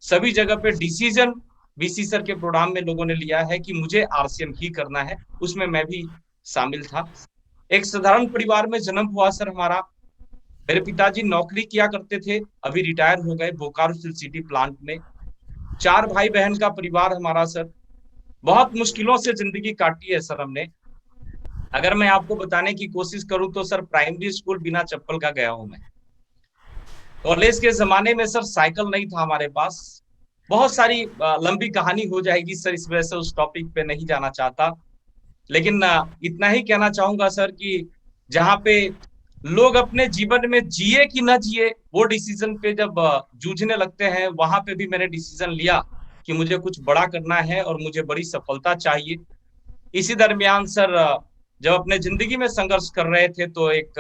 सभी जगह पे डिसीजन बीसी सर के प्रोग्राम में लोगों ने लिया है कि मुझे आरसीएम ही करना है। उसमें मैं भी शामिल था। एक साधारण परिवार में जन्म हुआ सर हमारा। मेरे पिताजी नौकरी किया करते थे, अभी रिटायर हो गए बोकारो सिटी प्लांट में। 4 भाई बहन का परिवार हमारा सर। बहुत मुश्किलों से जिंदगी काटी है सर हमने। अगर मैं आपको बताने की कोशिश करूं तो सर प्राइमरी स्कूल बिना चप्पल का गया हूं मैं। कॉलेज के जमाने में सर साइकिल नहीं था हमारे पास। बहुत सारी लंबी कहानी हो जाएगी सर, इस वजह से उस टॉपिक पे नहीं जाना चाहता, लेकिन इतना ही कहना चाहूंगा सर कि जहां पे लोग अपने जीवन में जिए कि न जिए वो डिसीजन पे जब जूझने लगते हैं, वहां पे भी मैंने डिसीजन लिया कि मुझे कुछ बड़ा करना है और मुझे बड़ी सफलता चाहिए। इसी दरमियान सर जब अपने जिंदगी में संघर्ष कर रहे थे तो एक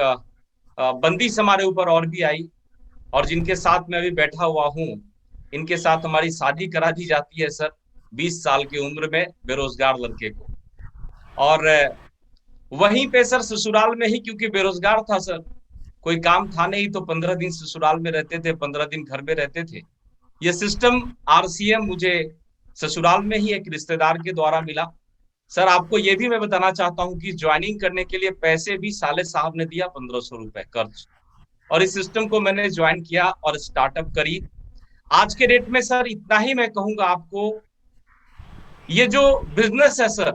बंदिश हमारे ऊपर और भी आई, और जिनके साथ मैं अभी बैठा हुआ हूँ इनके साथ हमारी शादी करा दी जाती है सर 20 साल की उम्र में, बेरोजगार लड़के को। और वहीं पे सर ससुराल में ही, क्योंकि बेरोजगार था सर, कोई काम था नहीं, तो 15 दिन ससुराल में रहते थे, 15 दिन घर में रहते थे। ये सिस्टम आरसीएम मुझे ससुराल में ही एक रिश्तेदार के द्वारा मिला। सर आपको ये भी मैं बताना चाहता हूँ कि ज्वाइनिंग करने के लिए पैसे भी साले साहब ने दिया 1500 रुपए कर्ज, और इस सिस्टम को मैंने ज्वाइन किया और स्टार्टअप करी। आज के डेट में सर इतना ही मैं कहूंगा आपको, ये जो बिजनेस है सर,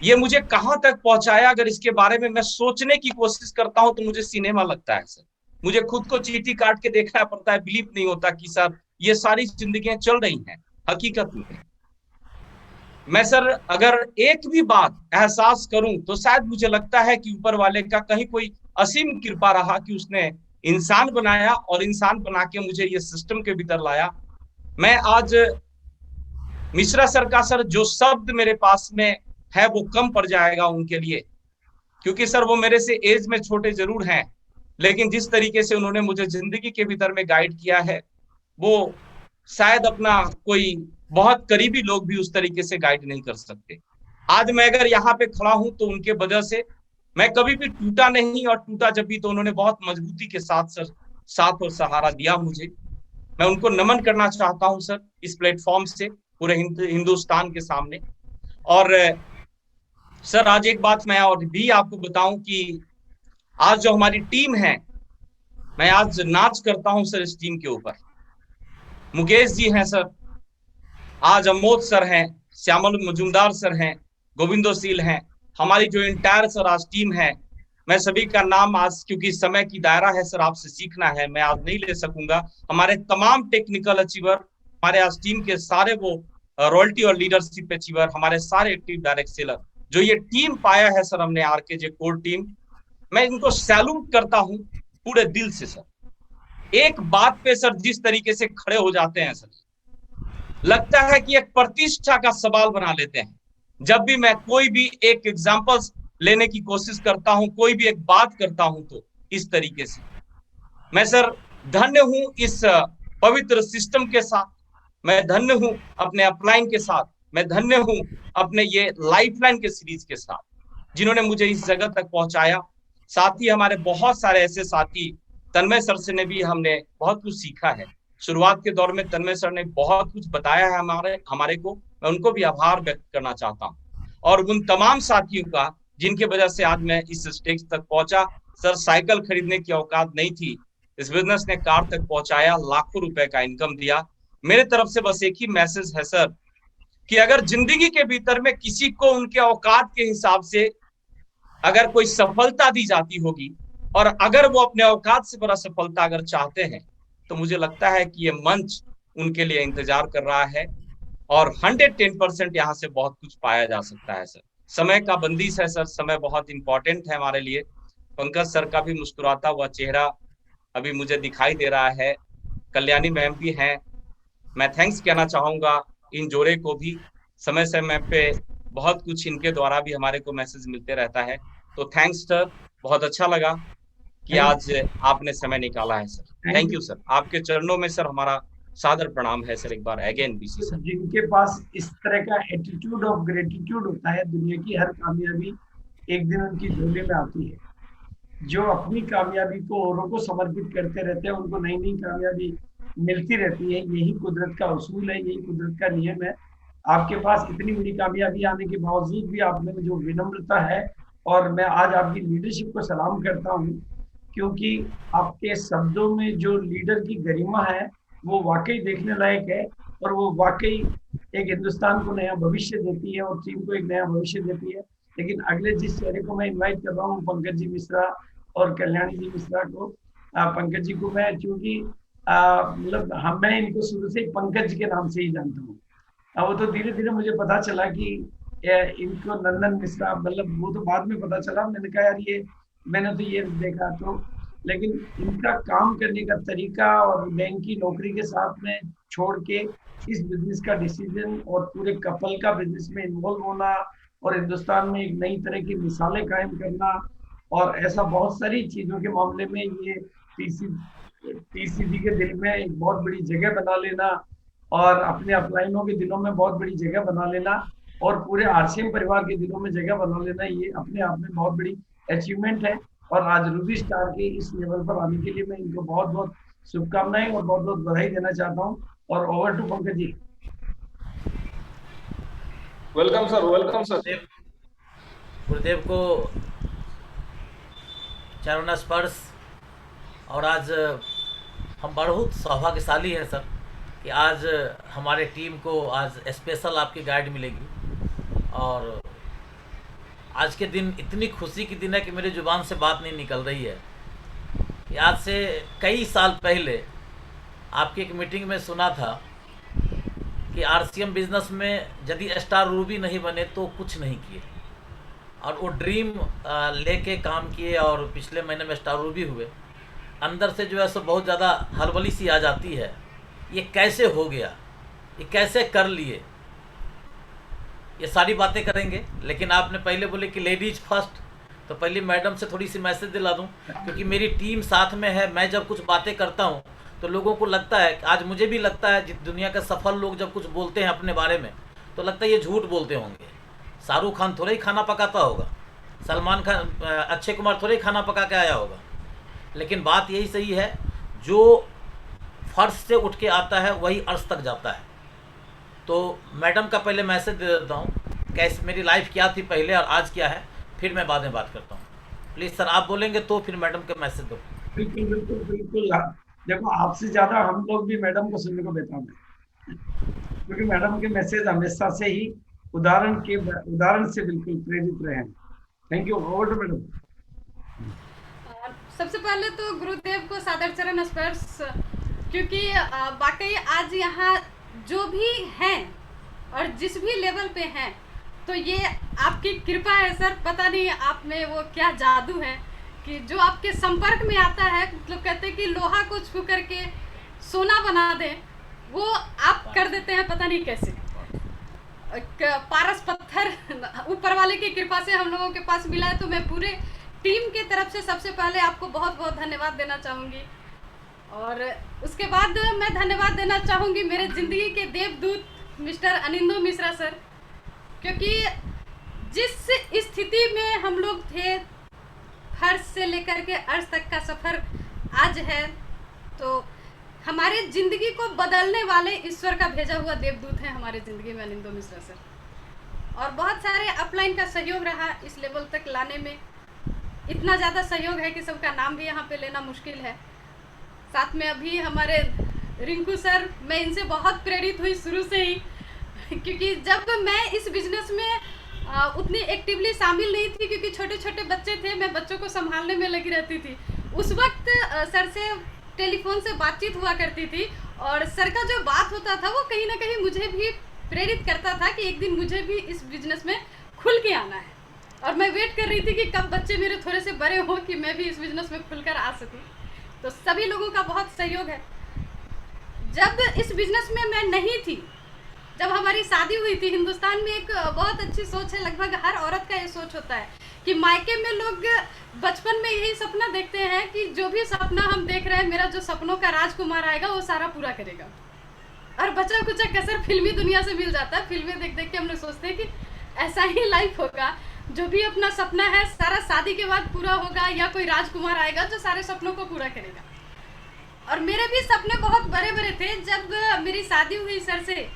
ये मुझे कहां तक पहुंचाया, अगर इसके बारे में मैं सोचने की कोशिश करता हूं तो मुझे सिनेमा लगता है सर। मुझे खुद को चीटी काट के देखना पड़ता है, बिलीव नहीं होता कि सर ये सारी जिंदगियां चल रही हैं हकीकत में। मैं सर अगर एक भी बात एहसास करूं तो शायद मुझे लगता है कि ऊपर वाले का कहीं कोई असीम कृपा रहा कि उसने इंसान बनाया, और इंसान बना के मुझे ये सिस्टम के भीतर लाया। मैं आज मिश्रा सर का सर जो शब्द मेरे पास में है वो कम पड़ जाएगा उनके लिए, क्योंकि सर वो मेरे से एज में छोटे जरूर हैं, लेकिन जिस तरीके से उन्होंने मुझे जिंदगी के भीतर में गाइड किया है वो शायद अपना कोई बहुत करीबी लोग भी उस तरीके से गाइड नहीं कर सकते। आज मैं अगर यहाँ पे खड़ा हूं तो उनके वजह से मैं कभी भी टूटा नहीं, और टूटा जब भी तो उन्होंने बहुत मजबूती के साथ सर साथ और सहारा दिया मुझे। मैं उनको नमन करना चाहता हूं सर इस प्लेटफॉर्म से पूरे हिंदुस्तान के सामने। और सर आज एक बात मैं और भी आपको बताऊं कि आज जो हमारी टीम है मैं आज नाच करता हूं सर इस टीम के ऊपर। मुकेश जी हैं सर, आज अमोद सर हैं, श्यामल मजुमदार सर हैं, गोविंदो सील हैं, हमारी जो इंटायर सर आज टीम है, मैं सभी का नाम आज, क्योंकि समय की दायरा है सर, आपसे सीखना है, मैं आज नहीं ले सकूंगा। हमारे तमाम टेक्निकल अचीवर, हमारे आज टीम के सारे वो रॉयल्टी और लीडरशिप अचीवर, हमारे सारे एक्टिव डायरेक्ट सेलर, जो ये टीम पाया है सर हमने आरकेजे कोर टीम, मैं इनको सैल्यूट करता हूं पूरे दिल से सर। एक बात पे सर जिस तरीके से खड़े हो जाते हैं सर, लगता है कि एक प्रतिष्ठा का सवाल बना लेते हैं। जब भी मैं कोई भी एक एग्जांपल्स लेने की कोशिश करता हूं, कोई भी एक बात करता हूं, तो इस तरीके से मैं सर धन्य हूं इस पवित्र सिस्टम के साथ, मैं धन्य हूं अपने अपलाइन के साथ, मैं धन्य हूं अपने ये लाइफलाइन के सीरीज के साथ, जिन्होंने मुझे इस जगह तक पहुंचाया। साथ ही हमारे बहुत सारे ऐसे साथी, तन्मय सर से ने भी हमने बहुत कुछ सीखा है। शुरुआत के दौर में तन्मय सर ने बहुत कुछ बताया है हमारे को, मैं उनको भी आभार व्यक्त करना चाहता हूँ। और उन तमाम साथियों का जिनके वजह से आज मैं इस स्टेज तक पहुंचा। सर साइकिल खरीदने की औकात नहीं थी, इस बिजनेस ने कार तक पहुंचाया, लाखों रुपए का इनकम दिया। मेरे तरफ से बस एक ही मैसेज है सर, कि अगर जिंदगी के भीतर में किसी को उनके औकात के हिसाब से अगर कोई सफलता दी जाती होगी, और अगर वो अपने औकात से बड़ा सफलता अगर चाहते हैं, तो मुझे लगता है कि ये मंच उनके लिए इंतजार कर रहा है, और 110% यहाँ से बहुत कुछ पाया जा सकता है सर। समय का बंदिश है सर, समय बहुत इंपॉर्टेंट है हमारे लिए। पंकज सर का भी मुस्कुराता हुआ चेहरा अभी मुझे दिखाई दे रहा है, कल्याणी मैम भी हैं, मैं थैंक्स कहना चाहूंगा इन जोड़े को भी। समय समय पे बहुत कुछ इनके द्वारा भी हमारे को मैसेज मिलते रहता है, तो थैंक्स सर, बहुत अच्छा लगा कि आज आपने समय निकाला है सर। थैंक यू सर, आपके चरणों में सर हमारा सादर प्रणाम है सर, एक बार अगेन बीसी सर। जिनके पास इस तरह का एटीट्यूड ऑफ ग्रेटिट्यूड होता है, दुनिया की हर कामयाबी एक दिन उनकी झोले में आती है। जो अपनी कामयाबी को औरों को समर्पित करते रहते हैं, उनको नई नई कामयाबी मिलती रहती है। यही कुदरत का उसूल है, यही कुदरत का नियम है। आपके पास इतनी बड़ी कामयाबी आने के बावजूद भी आप में जो विनम्रता है, और मैं आज आपकी लीडरशिप को सलाम करता हूँ, क्योंकि आपके शब्दों में जो लीडर की गरिमा है वो वाकई देखने लायक है, और वो वाकई एक हिंदुस्तान को नया भविष्य देती है और टीम को एक नया भविष्य देती है। लेकिन अगले जिस चेहरे को मैं इनवाइट कर रहा हूँ, पंकज जी मिश्रा और कल्याणी जी मिश्रा को, पंकज जी को मैं चूंकि मतलब मैं इनको शुरू से पंकज के नाम से ही जानता हूँ। वो तो धीरे धीरे मुझे पता चला कि इनको नंदन मिश्रा, मतलब वो तो बाद में पता चला, मैंने कहा यार ये मैंने तो ये देखा, तो लेकिन इनका काम करने का तरीका और बैंक की नौकरी के साथ में छोड़ के इस बिजनेस का डिसीजन और पूरे कपल का बिजनेस में इन्वॉल्व होना, और हिंदुस्तान में एक नई तरह की मिसालें कायम करना, और ऐसा बहुत सारी चीजों के मामले में ये टीसीजी के दिल में एक बहुत बड़ी जगह बना लेना, और अपने अपलाइनों के दिलों में बहुत बड़ी जगह बना लेना, और पूरे आरसीएम परिवार के दिलों में जगह बना लेना, ये अपने आप में बहुत बड़ी अचीवमेंट है। और आज रूबी स्टार के इस लेवल पर आने के लिए मैं इनको बहुत बहुत शुभकामनाएं और बहुत बहुत बधाई देना चाहता हूँ। और over to Pankaj ji. Welcome sir, welcome sir. Gurudev को चरण स्पर्श। और आज हम बहुत सौभाग्यशाली हैं सर कि आज हमारे टीम को आज स्पेशल आपकी गाइड मिलेगी। और आज के दिन इतनी खुशी की दिन है कि मेरी ज़ुबान से बात नहीं निकल रही है कि आज से कई साल पहले आपकी एक मीटिंग में सुना था कि आरसीएम बिजनेस में यदि स्टार रूबी नहीं बने तो कुछ नहीं किए, और वो ड्रीम लेके काम किए, और पिछले महीने में स्टार रूबी हुए। अंदर से जो है सो बहुत ज़्यादा हलबली सी आ जाती है, ये कैसे हो गया, ये कैसे कर लिए, ये सारी बातें करेंगे। लेकिन आपने पहले बोले कि लेडीज फर्स्ट, तो पहले मैडम से थोड़ी सी मैसेज दिला दूं, क्योंकि मेरी टीम साथ में है। मैं जब कुछ बातें करता हूं तो लोगों को लगता है, आज मुझे भी लगता है, दुनिया के सफल लोग जब कुछ बोलते हैं अपने बारे में तो लगता है ये झूठ बोलते होंगे। शाहरुख खान थोड़ा ही खाना पकाता होगा, सलमान खान, अक्षय कुमार थोड़ा ही खाना पका के आया होगा। लेकिन बात यही सही है, जो फर्श से उठ के आता है वही अर्श तक जाता है। तो मैडम का पहले मैसेज दे देता हूँ, कैसे मेरी लाइफ क्या थी पहले और आज क्या है, फिर मैं बाद में बात करता हूँ। प्लीज़ सर, आप बोलेंगे तो फिर मैडम का मैसेज दो। बिल्कुल बिल्कुल बिल्कुल। देखो, आपसे ज्यादा हम लोग भी मैडम को सुनने को बेताब है, क्योंकि मैडम के मैसेज हमेशा से ही उदाहरण से बिल्कुल प्रेरित रहे हैं। Thank you. Over to madam. सबसे पहले तो गुरुदेव को सादर चरण स्पर्श, क्योंकि वाकई आज यहाँ जो भी हैं और जिस भी लेवल पे हैं, तो ये आपकी कृपा है सर। पता नहीं आप में वो क्या जादू है कि जो आपके संपर्क में आता है, मतलब कहते हैं कि लोहा को छू करके सोना बना दे, वो आप कर देते हैं, पता नहीं कैसे। पारस पत्थर ऊपर वाले की कृपा से हम लोगों के पास मिला है। तो मैं पूरे टीम की तरफ से सबसे पहले आपको बहुत बहुत धन्यवाद देना चाहूँगी, और उसके बाद मैं धन्यवाद देना चाहूँगी मेरे ज़िंदगी के देवदूत मिस्टर अनिंदो मिश्रा सर, क्योंकि जिस स्थिति में हम लोग थे, फर्श से लेकर के अर्श तक का सफ़र आज है, तो हमारे ज़िंदगी को बदलने वाले ईश्वर का भेजा हुआ देवदूत है हमारे ज़िंदगी में अनिंदो मिश्रा सर। और बहुत सारे अपलाइन का सहयोग रहा इस लेवल तक लाने में, इतना ज़्यादा सहयोग है कि सबका नाम भी यहाँ पे लेना मुश्किल है। साथ में अभी हमारे रिंकू सर, मैं इनसे बहुत प्रेरित हुई शुरू से ही, क्योंकि जब मैं इस बिजनेस में उतनी एक्टिवली शामिल नहीं थी, क्योंकि छोटे छोटे बच्चे थे, मैं बच्चों को संभालने में लगी रहती थी। उस वक्त सर से टेलीफोन से बातचीत हुआ करती थी, और सर का जो बात होता था वो कहीं ना कहीं मुझे भी प्रेरित करता था कि एक दिन मुझे भी इस बिजनेस में खुल के आना है। और मैं वेट कर रही थी कि कब बच्चे मेरे थोड़े से बड़े हों कि मैं भी इस बिजनेस में खुलकर आ सकूं। तो सभी लोगों का बहुत सहयोग है। जब इस बिजनेस में मैं नहीं थी, जब हमारी शादी हुई थी, हिंदुस्तान में एक बहुत अच्छी सोच है, लगभग हर औरत का ये सोच होता है कि मायके में लोग बचपन में यही सपना देखते हैं कि जो भी सपना हम देख रहे हैं, मेरा जो सपनों का राजकुमार आएगा वो सारा पूरा करेगा। और बचा कुचा कसर फिल्मी दुनिया से मिल जाता है। फिल्में देख देख के हम लोग सोचते हैं कि ऐसा ही लाइफ होगा, जो भी अपना सपना है सारा शादी के बाद पूरा होगा, या कोई राजकुमार आएगा जो सारे सपनों को पूरा करेगा। और मेरे भी सपने बहुत बड़े बड़े थे। जब मेरी शादी हुई सर से,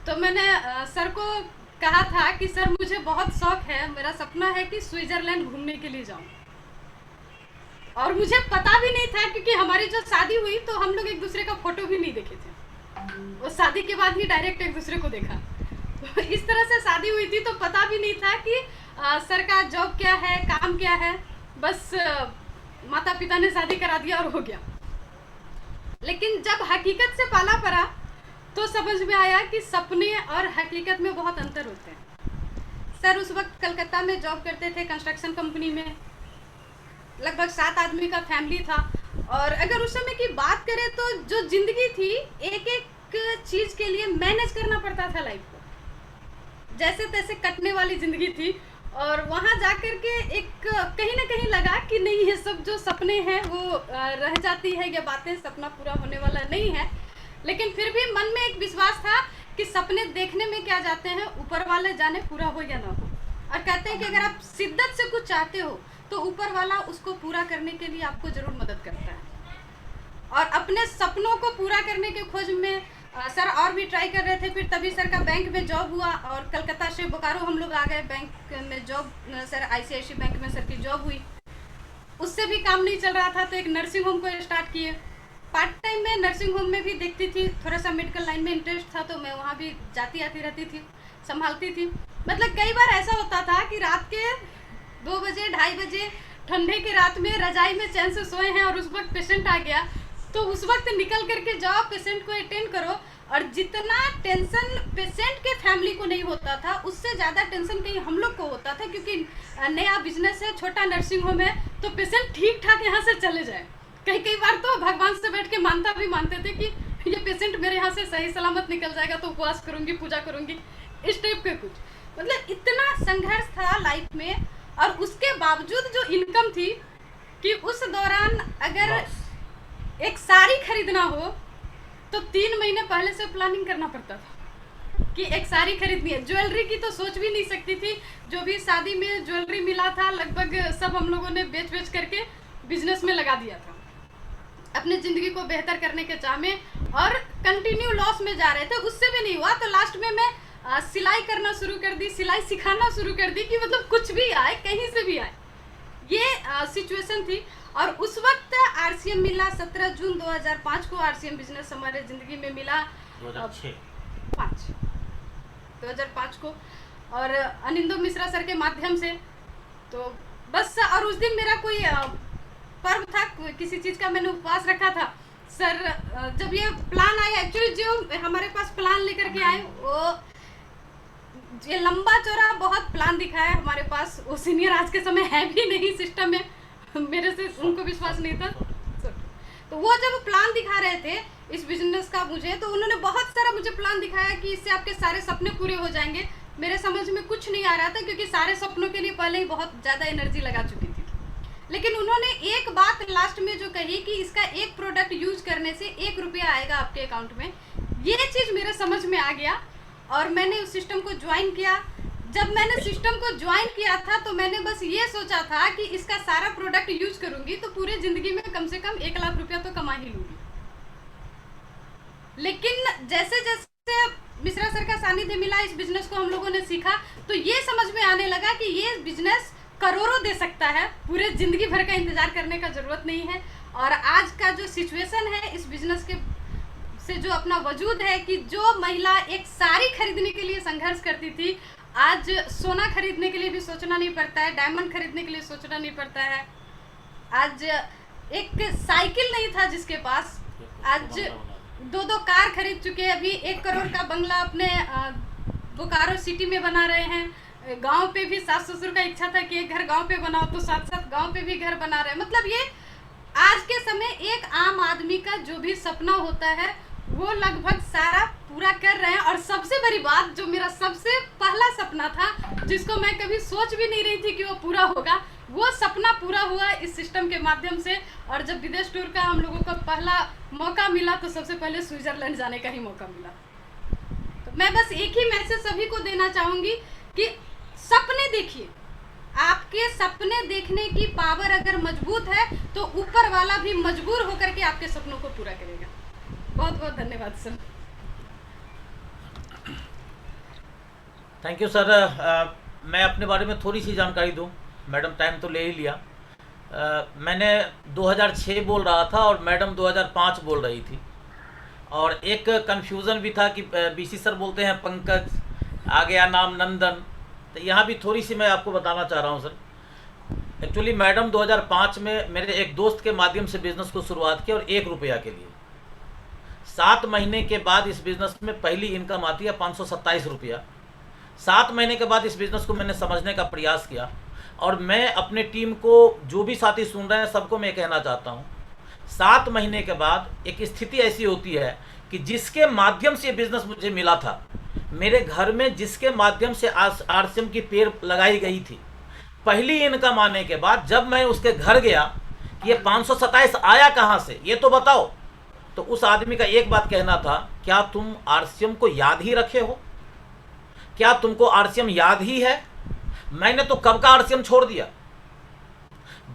तो मैंने सर को कहा था कि सर मुझे बहुत शौक है, मेरा सपना है कि स्विट्जरलैंड घूमने के लिए जाऊं। और मुझे पता भी नहीं था, क्योंकि हमारी जो शादी हुई तो हम लोग एक दूसरे का फोटो भी नहीं देखे थे, वो शादी के बाद ही डायरेक्ट एक दूसरे को देखा। तो इस तरह से शादी हुई थी, तो पता भी नहीं था कि सर का जॉब क्या है, काम क्या है। बस माता पिता ने शादी करा दिया और हो गया। लेकिन जब हकीकत से पाला पड़ा तो समझ में आया कि सपने और हकीकत में बहुत अंतर होते हैं। सर उस वक्त कलकत्ता में जॉब करते थे, कंस्ट्रक्शन कंपनी में। लगभग 7 आदमी का फैमिली था। और अगर उस समय की बात करें तो जो ज़िंदगी थी, एक एक चीज़ के लिए मैनेज करना पड़ता था लाइफ को, जैसे तैसे कटने वाली ज़िंदगी थी। और वहाँ जाकर के एक कहीं ना कहीं लगा कि नहीं, ये सब जो सपने हैं वो रह जाती है, ये बातें सपना पूरा होने वाला नहीं है। लेकिन फिर भी मन में एक विश्वास था कि सपने देखने में क्या जाते हैं, ऊपर वाले जाने पूरा हो या ना हो। और कहते हैं कि अगर आप शिद्दत से कुछ चाहते हो तो ऊपर वाला उसको पूरा करने के लिए आपको ज़रूर मदद करता है। और अपने सपनों को पूरा करने के खोज में सर और भी ट्राई कर रहे थे। फिर तभी सर का बैंक में जॉब हुआ, और कलकत्ता से बोकारो हम लोग आ गए बैंक में जॉब। सर ICICI बैंक में सर की जॉब हुई। उससे भी काम नहीं चल रहा था, तो एक नर्सिंग होम को स्टार्ट किए। पार्ट टाइम में नर्सिंग होम में भी देखती थी, थोड़ा सा मेडिकल लाइन में इंटरेस्ट था, तो मैं वहाँ भी जाती आती रहती थी, संभालती थी। मतलब कई बार ऐसा होता था कि रात के 2 बजे 2:30 बजे ठंडे की रात में रजाई में चैन से सोए हैं, और उस वक्त पेशेंट आ गया, तो उस वक्त निकल करके जाओ, पेशेंट को अटेंड करो। और जितना टेंशन पेशेंट के फैमिली को नहीं होता था, उससे ज़्यादा टेंशन कहीं हम लोग को होता था, क्योंकि नया बिजनेस है, छोटा नर्सिंग होम है, तो पेशेंट ठीक ठाक यहाँ से चले जाए। कई बार तो भगवान से बैठ के मानते थे कि ये पेशेंट मेरे यहाँ से सही सलामत निकल जाएगा, तो उपवास करूँगी, पूजा करूँगी, इस टाइप के कुछ। मतलब इतना संघर्ष था लाइफ में। और उसके बावजूद जो इनकम थी कि उस दौरान अगर एक साड़ी खरीदना हो तो 3 महीने पहले से प्लानिंग करना पड़ता था कि एक साड़ी खरीदनी है। ज्वेलरी की तो सोच भी नहीं सकती थी। जो भी शादी में ज्वेलरी मिला था लगभग सब हम लोगों ने बेच करके बिजनेस में लगा दिया था, अपने ज़िंदगी को बेहतर करने के चाह में। और कंटिन्यू लॉस में जा रहे थे, उससे भी नहीं हुआ। तो लास्ट में मैं सिलाई करना शुरू कर दी, सिलाई सिखाना शुरू कर दी कि मतलब कुछ भी आए, कहीं से भी आए, ये सिचुएशन थी। और उस वक्त आरसीएम मिला 17 जून 2005 को। आरसीएम बिजनेस हमारे ज़िंदगी में मिला 2005 को, और अनिंदो मिश्रा सर के माध्यम से। तो बस, और उस दिन मेरा कोई पर्व था, किसी चीज़ का मैंने उपवास रखा था। सर जब ये प्लान आया, एक्चुअली जो हमारे पास प्लान लेकर के आए वो ये लंबा चौड़ा बहुत प्लान दिखाया हमारे पास। वो सीनियर आज के समय है भी नहीं सिस्टम में, मेरे से उनको विश्वास नहीं था। तो वो जब प्लान दिखा रहे थे इस बिजनेस का मुझे, तो उन्होंने बहुत सारा मुझे प्लान दिखाया कि इससे आपके सारे सपने पूरे हो जाएंगे। मेरे समझ में कुछ नहीं आ रहा था, क्योंकि सारे सपनों के लिए पहले ही बहुत ज़्यादा एनर्जी लगा चुकी थी। लेकिन उन्होंने एक बात लास्ट में जो कही कि इसका एक प्रोडक्ट यूज करने से 1 रुपया आएगा आपके अकाउंट में, ये चीज़ मेरे समझ में आ गया और मैंने उस सिस्टम को ज्वाइन किया। जब मैंने सिस्टम को ज्वाइन किया था तो मैंने बस ये सोचा था कि इसका सारा प्रोडक्ट यूज करूंगी तो पूरे ज़िंदगी में कम से कम 1 लाख रुपया तो कमा ही लूँगी। लेकिन जैसे जैसे मिश्रा सर का सानिध्य मिला, इस बिजनेस को हम लोगों ने सीखा, तो ये समझ में आने लगा कि ये बिजनेस करोड़ों दे सकता है, पूरे ज़िंदगी भर का इंतज़ार करने का ज़रूरत नहीं है। और आज का जो सिचुएशन है इस बिजनेस के से जो अपना वजूद है कि जो महिला एक साड़ी खरीदने के लिए संघर्ष करती थी, आज सोना खरीदने के लिए भी सोचना नहीं पड़ता है, डायमंड खरीदने के लिए सोचना नहीं पड़ता है। आज एक साइकिल नहीं था जिसके पास, आज 2 कार खरीद चुके हैं। अभी 1 करोड़ का बंगला अपने बोकारो सिटी में बना रहे हैं। गांव पे भी सास ससुर का इच्छा था कि एक घर गांव पे बनाओ, तो साथ साथ गांव पे भी घर बना रहे हैं। मतलब ये आज के समय एक आम आदमी का जो भी सपना होता है वो लगभग सारा पूरा कर रहे हैं। और सबसे बड़ी बात, जो मेरा सबसे पहला सपना था, जिसको मैं कभी सोच भी नहीं रही थी कि वो पूरा होगा, वो सपना पूरा हुआ इस सिस्टम के माध्यम से। और जब विदेश टूर का हम लोगों को पहला मौका मिला तो सबसे पहले स्विट्जरलैंड जाने का ही मौका मिला। तो मैं बस एक ही मैसेज सभी को देना चाहूँगी कि सपने देखिए, आपके सपने देखने की पावर अगर मजबूत है तो ऊपर वाला भी मजबूर होकर के आपके सपनों को पूरा करेगा। बहुत बहुत धन्यवाद सर। Thank you sir. मैं अपने बारे में थोड़ी सी जानकारी दूं, मैडम टाइम तो ले ही लिया। मैंने 2006 बोल रहा था और मैडम 2005 बोल रही थी, और एक कन्फ्यूज़न भी था कि बीसी सर बोलते हैं पंकज, आ गया नाम नंदन। तो यहाँ भी थोड़ी सी मैं आपको बताना चाह रहा हूँ सर। एक्चुअली मैडम 2005 में मेरे एक दोस्त के माध्यम से बिज़नेस को शुरुआत की, और 1 रुपया के लिए 7 महीने के बाद इस बिज़नेस में पहली इनकम आती है 527 रुपया। 7 महीने के बाद इस बिज़नेस को मैंने समझने का प्रयास किया, और मैं अपने टीम को, जो भी साथी सुन रहे हैं सबको मैं कहना चाहता हूँ, 7 महीने के बाद एक स्थिति ऐसी होती है कि जिसके माध्यम से ये बिज़नेस मुझे मिला था, मेरे घर में जिसके माध्यम से आरसीएम की पेड़ लगाई गई थी, पहली इनकम आने के बाद जब मैं उसके घर गया कि ये 527 आया कहाँ से, ये तो बताओ, तो उस आदमी का एक बात कहना था, क्या तुम आरसीएम को याद ही रखे हो? क्या तुमको आरसीएम याद ही है? मैंने तो कब का आरसीएम छोड़ दिया।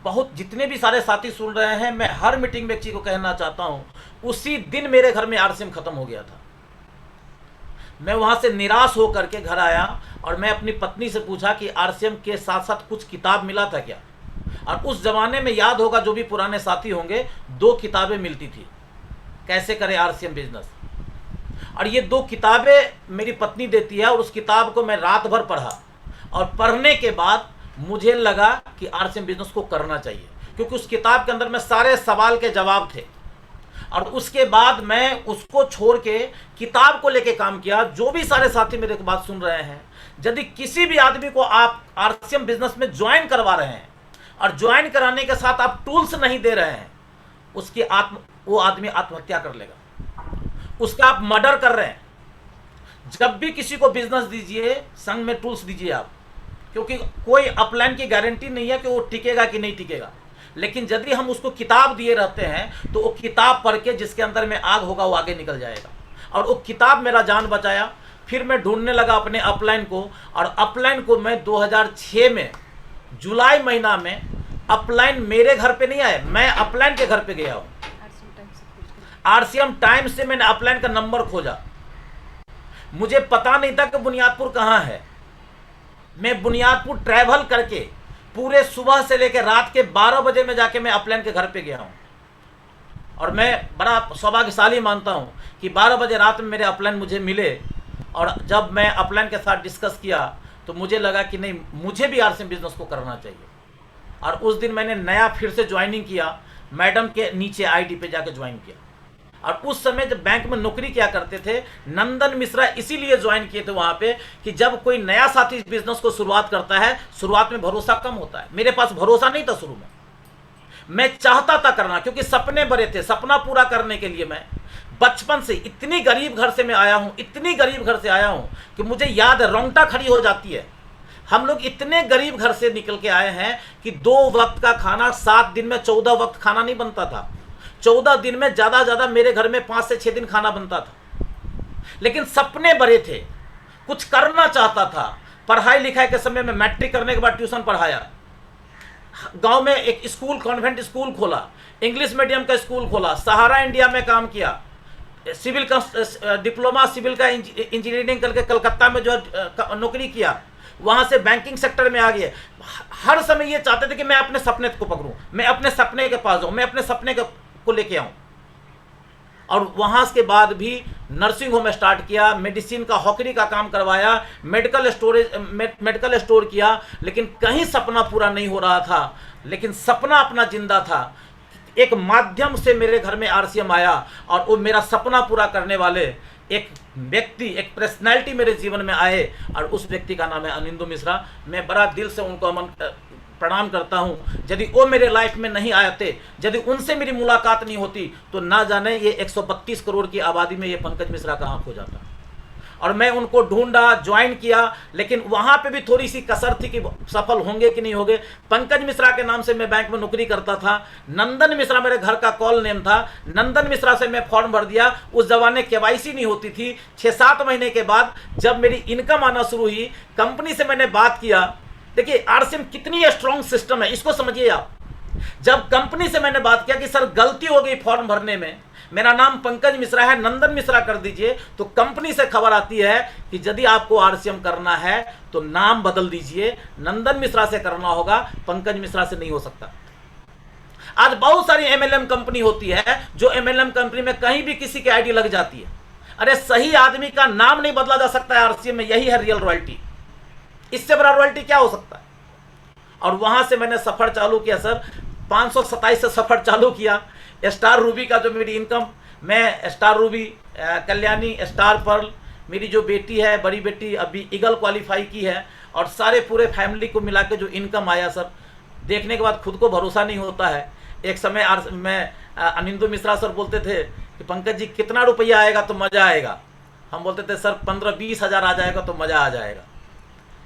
बहुत जितने भी सारे साथी सुन रहे हैं, मैं हर मीटिंग में एक चीज को कहना चाहता हूं, उसी दिन मेरे घर में आरसीएम खत्म हो गया था। मैं वहां से निराश होकर के घर आया और मैं अपनी पत्नी से पूछा कि आरसीएम के साथ साथ कुछ किताब मिला था क्या? और उस जमाने में याद होगा, जो भी पुराने साथी होंगे, 2 किताबें मिलती थी, कैसे करें आरसीएम बिजनेस। और ये 2 किताबें मेरी पत्नी देती है, और उस किताब को मैं रात भर पढ़ा, और पढ़ने के बाद मुझे लगा कि आरसीएम बिजनेस को करना चाहिए, क्योंकि उस किताब के अंदर में सारे सवाल के जवाब थे। और उसके बाद मैं उसको छोड़ के किताब को लेके काम किया। जो भी सारे साथी मेरे को बात सुन रहे हैं, यदि किसी भी आदमी को आप आरसीएम बिजनेस में ज्वाइन करवा रहे हैं और ज्वाइन कराने के साथ आप टूल्स नहीं दे रहे हैं, वो आदमी आत्महत्या कर लेगा, उसका आप मर्डर कर रहे हैं। जब भी किसी को बिजनेस दीजिए, संग में टूल्स दीजिए आप, क्योंकि कोई अपलाइन की गारंटी नहीं है कि वो टिकेगा कि नहीं टिकेगा। लेकिन यदि हम उसको किताब दिए रहते हैं तो वो किताब पढ़ के जिसके अंदर में आग होगा वो आगे निकल जाएगा। और वो किताब मेरा जान बचाया। फिर मैं ढूंढने लगा अपने अपलाइन को, और अपलाइन को मैं 2006 में जुलाई महीना में, अपलाइन मेरे घर पे नहीं आए, मैं अपलाइन के घर पे गया हूँ। आरसीएम टाइम से मैंने अपलाइन का नंबर खोजा। मुझे पता नहीं था कि बुनियादपुर कहाँ है। मैं बुनियादपुर ट्रैवल करके पूरे सुबह से लेकर रात के 12 बजे में जाके मैं अपलाइन के घर पे गया हूँ। और मैं बड़ा सौभाग्यशाली मानता हूँ कि 12 बजे रात में मेरे अपलाइन मुझे मिले, और जब मैं अपलाइन के साथ डिस्कस किया तो मुझे लगा कि नहीं, मुझे भी आरसीएम बिजनेस को करना चाहिए। और उस दिन मैंने नया फिर से ज्वाइनिंग किया, मैडम के नीचे आईडी पे जाके ज्वाइन किया। और उस समय जब बैंक में नौकरी किया करते थे, नंदन मिश्रा इसीलिए ज्वाइन किए थे वहां पे कि जब कोई नया साथी इस बिजनेस को शुरुआत करता है, शुरुआत में भरोसा कम होता है। मेरे पास भरोसा नहीं था शुरू में, मैं चाहता था करना, क्योंकि सपने बड़े थे। सपना पूरा करने के लिए मैं बचपन से इतनी गरीब घर से मैं आया हूं, इतनी गरीब घर से आया हूं कि मुझे याद है, रोंगटा खड़ी हो जाती है। हम लोग इतने गरीब घर से निकल के आए हैं कि 2 वक्त का खाना 7 दिन में 14 वक्त खाना नहीं बनता था। 14 दिन में ज्यादा मेरे घर में 5 से 6 दिन खाना बनता था। लेकिन सपने बड़े थे, कुछ करना चाहता था। पढ़ाई लिखाई के समय में मैट्रिक करने के बाद ट्यूशन पढ़ाया, गांव में एक स्कूल, कॉन्वेंट स्कूल खोला, इंग्लिश मीडियम का स्कूल खोला, सहारा इंडिया में काम किया, सिविल का डिप्लोमा सिविल का इंजीनियरिंग करके कलकत्ता में जो नौकरी किया, वहां से बैंकिंग सेक्टर में आ गए। हर समय ये चाहते थे कि मैं अपने सपने को पकड़ूं, मैं अपने सपने के पास जाऊं, मैं अपने सपने को लेके आऊं। और वहां के बाद भी नर्सिंग होम स्टार्ट किया, मेडिसिन का हॉकरी का काम करवाया, मेडिकल स्टोर किया, लेकिन कहीं सपना पूरा नहीं हो रहा था। लेकिन सपना अपना जिंदा था। एक माध्यम से मेरे घर में आरसीएम आया, और वो मेरा सपना पूरा करने वाले एक व्यक्ति, एक पर्सनैलिटी मेरे जीवन में आए, और उस व्यक्ति का नाम है अनिंदु मिश्रा। मैं बड़ा दिल से उनको प्रणाम करता हूं। यदि वो मेरे लाइफ में नहीं आते, यदि उनसे मेरी मुलाकात नहीं होती, तो ना जाने ये 132 करोड़ की आबादी में ये पंकज मिश्रा कहाँ खो जाता। और मैं उनको ढूंढा, ज्वाइन किया, लेकिन वहां पे भी थोड़ी सी कसर थी कि सफल होंगे कि नहीं होंगे। पंकज मिश्रा के नाम से मैं बैंक में नौकरी करता था, नंदन मिश्रा मेरे घर का कॉल नेम था। नंदन मिश्रा से मैं फॉर्म भर दिया। उस जमाने केवाईसी नहीं होती थी। 6-7 महीने के बाद जब मेरी इनकम आना शुरू हुई, कंपनी से मैंने बात किया। देखिए आरसीएम कितनी स्ट्रॉन्ग सिस्टम है, इसको समझिए आप। जब कंपनी से मैंने बात किया कि सर गलती हो गई फॉर्म भरने में, मेरा नाम पंकज मिश्रा है, नंदन मिश्रा कर दीजिए, तो कंपनी से खबर आती है कि यदि आपको आरसीएम करना है तो नाम बदल दीजिए, नंदन मिश्रा से करना होगा, पंकज मिश्रा से नहीं हो सकता। आज बहुत सारी एमएलएम कंपनी होती है, जो एमएलएम कंपनी में कहीं भी किसी की आईडी लग जाती है। अरे सही आदमी का नाम नहीं बदला जा सकता है आरसीएम में, यही है रियल रॉयल्टी। इससे बड़ा रॉयल्टी क्या हो सकता है। और वहां से मैंने सफर चालू किया सर, 527 से सफर चालू किया। स्टार रूबी का जो मेरी इनकम, मैं star ruby, Kalyani, star pearl, मेरी जो बेटी है, बड़ी बेटी अभी ईगल क्वालिफाई की है, और सारे पूरे फैमिली को मिला के जो इनकम आया सर, देखने के बाद खुद को भरोसा नहीं होता है। एक समय अनिंदु मिश्रा सर बोलते थे कि पंकज जी कितना रुपया आएगा तो मज़ा आएगा। हम बोलते थे सर 15-20 हज़ार आ जाएगा तो मज़ा आ जाएगा।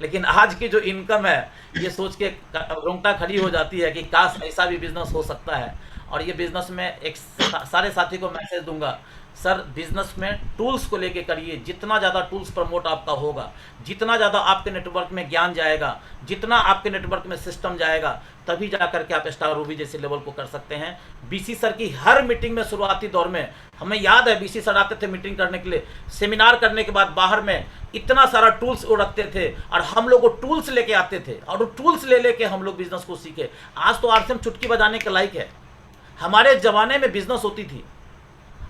लेकिन आज की जो इनकम है, ये सोच के रोंगटा खड़ी हो जाती है कि काश ऐसा भी बिजनेस हो सकता है। और ये बिजनेस में एक सारे साथी को मैसेज दूंगा, सर बिजनेस में टूल्स को लेके करिए। जितना ज़्यादा टूल्स प्रमोट आपका होगा, जितना ज़्यादा आपके नेटवर्क में ज्ञान जाएगा, जितना आपके नेटवर्क में सिस्टम जाएगा, तभी जा करके आप स्टार रूबी जैसे लेवल को कर सकते हैं। बीसी सर की हर मीटिंग में शुरुआती दौर में हमें याद है, बीसी सर आते थे मीटिंग करने के लिए, सेमिनार करने के बाद बाहर में इतना सारा टूल्स वो रखते थे, और हम लोग वो टूल्स लेके आते थे, और वो टूल्स ले लेके हम लोग बिजनेस को सीखे। आज तो आरसीएम चुटकी बजाने के लायक है। हमारे जमाने में बिजनेस होती थी,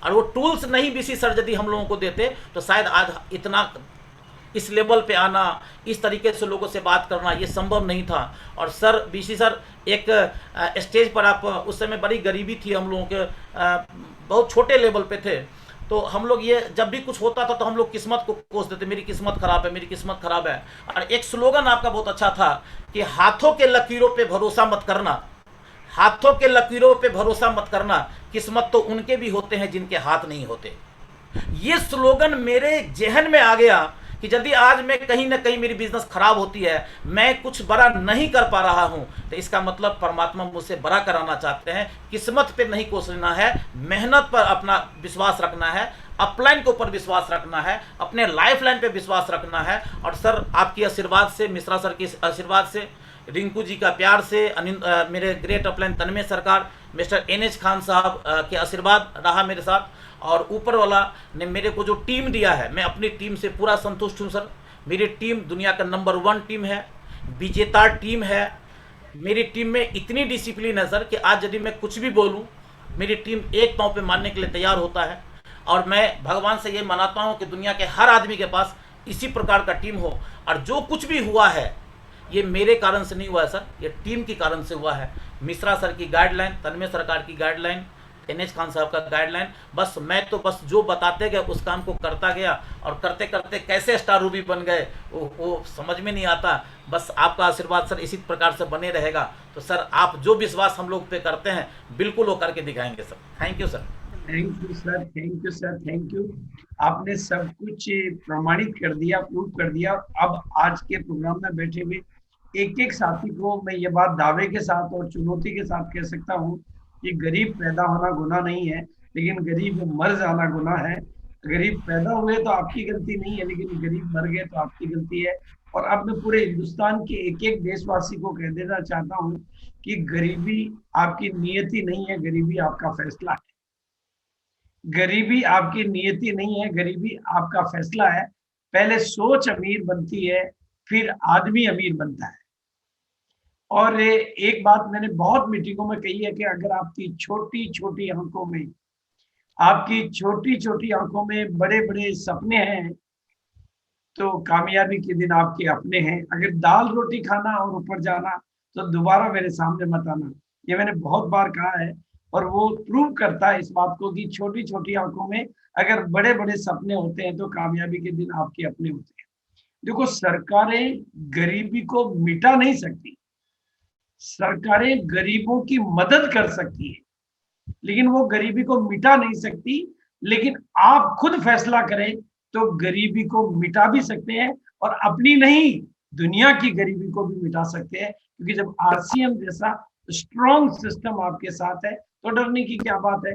और वो टूल्स नहीं बीसी सर यदि हम लोगों को देते, तो शायद आज इतना इस लेवल पे आना, इस तरीके से लोगों से बात करना, ये संभव नहीं था। और सर बीसी सर एक स्टेज पर, आप उस समय बड़ी गरीबी थी, हम लोगों के बहुत छोटे लेवल पे थे, तो हम लोग ये जब भी कुछ होता था तो हम लोग किस्मत को कोस देते, मेरी किस्मत खराब है, मेरी किस्मत खराब है। और एक स्लोगन आपका बहुत अच्छा था कि हाथों के लकीरों पे भरोसा मत करना, हाथों के लकीरों पे भरोसा मत करना, किस्मत तो उनके भी होते हैं जिनके हाथ नहीं होते। ये स्लोगन मेरे जहन में आ गया कि यदि आज मैं कहीं ना कहीं मेरी बिजनेस खराब होती है, मैं कुछ बड़ा नहीं कर पा रहा हूं, तो इसका मतलब परमात्मा मुझसे बड़ा कराना चाहते हैं। किस्मत पे नहीं कोसना है, मेहनत पर अपना विश्वास रखना है, अपलाइन के ऊपर विश्वास रखना है, अपने लाइफ लाइन पे विश्वास रखना है। और सर आपकी आशीर्वाद से, मिश्रा सर की आशीर्वाद से, रिंकू जी का प्यार से, मेरे ग्रेट अपलाइन तन्मय सरकार, मिस्टर NH खान साहब के आशीर्वाद रहा मेरे साथ, और ऊपर वाला ने मेरे को जो टीम दिया है, मैं अपनी टीम से पूरा संतुष्ट हूँ सर। मेरी टीम दुनिया का नंबर 1 टीम है, विजेता टीम है। मेरी टीम में इतनी डिसिप्लिन है सर कि आज यदि मैं कुछ भी बोलूं, मेरी टीम एक पांव पे मानने के लिए तैयार होता है। और मैं भगवान से ये मनाता हूं कि दुनिया के हर आदमी के पास इसी प्रकार का टीम हो। और जो कुछ भी हुआ है ये मेरे कारण से नहीं हुआ है सर, ये टीम के कारण से हुआ है। मिश्रा सर की गाइडलाइन, तन्मय सरकार की गाइडलाइन, NH खान साहब का गाइडलाइन, बस मैं तो बस जो बताते गए उस काम को करता गया। और करते करते कैसे स्टार रूबी बन गए वो समझ में नहीं आता। बस आपका आशीर्वाद सर इसी प्रकार से बने रहेगा। तो सर आप जो विश्वास हम लोग पे करते हैं बिल्कुल वो करके दिखाएंगे sir. Thank you sir. Thank you sir, thank you sir, thank you. आपने सब कुछ प्रमाणित कर दिया, प्रूव कर दिया। अब आज के प्रोग्राम में बैठे हुए एक एक साथी को मैं ये बात दावे के साथ और चुनौती के साथ कह सकता हूँ कि गरीब पैदा होना गुनाह नहीं है, लेकिन गरीब मर जाना गुनाह है। गरीब पैदा हुए तो आपकी गलती नहीं है, लेकिन गरीब मर गए तो आपकी गलती है। और अब मैं पूरे हिंदुस्तान के एक एक देशवासी को कह देना चाहता हूँ कि गरीबी आपकी नियति नहीं है, गरीबी आपका फैसला है। गरीबी आपकी नियति नहीं है, गरीबी आपका फैसला है। पहले सोच अमीर बनती है, फिर आदमी अमीर बनता है। और एक बात मैंने बहुत मीटिंगों में कही है कि अगर आपकी छोटी छोटी आंखों में, आपकी छोटी छोटी आंखों में बड़े बड़े सपने हैं तो कामयाबी के दिन आपके अपने हैं। अगर दाल रोटी खाना और ऊपर जाना तो दोबारा मेरे सामने मत आना। ये मैंने बहुत बार कहा है और वो प्रूव करता है इस बात को कि छोटी छोटी आंखों में अगर बड़े बड़े सपने होते हैं तो कामयाबी के दिन आपके अपने होते हैं। देखो, सरकारें गरीबी को मिटा नहीं सकती, सरकारें गरीबों की मदद कर सकती है, लेकिन वो गरीबी को मिटा नहीं सकती। लेकिन आप खुद फैसला करें तो गरीबी को मिटा भी सकते हैं और अपनी नहीं दुनिया की गरीबी को भी मिटा सकते हैं। क्योंकि जब RCM जैसा स्ट्रॉन्ग सिस्टम आपके साथ है तो डरने की क्या बात है।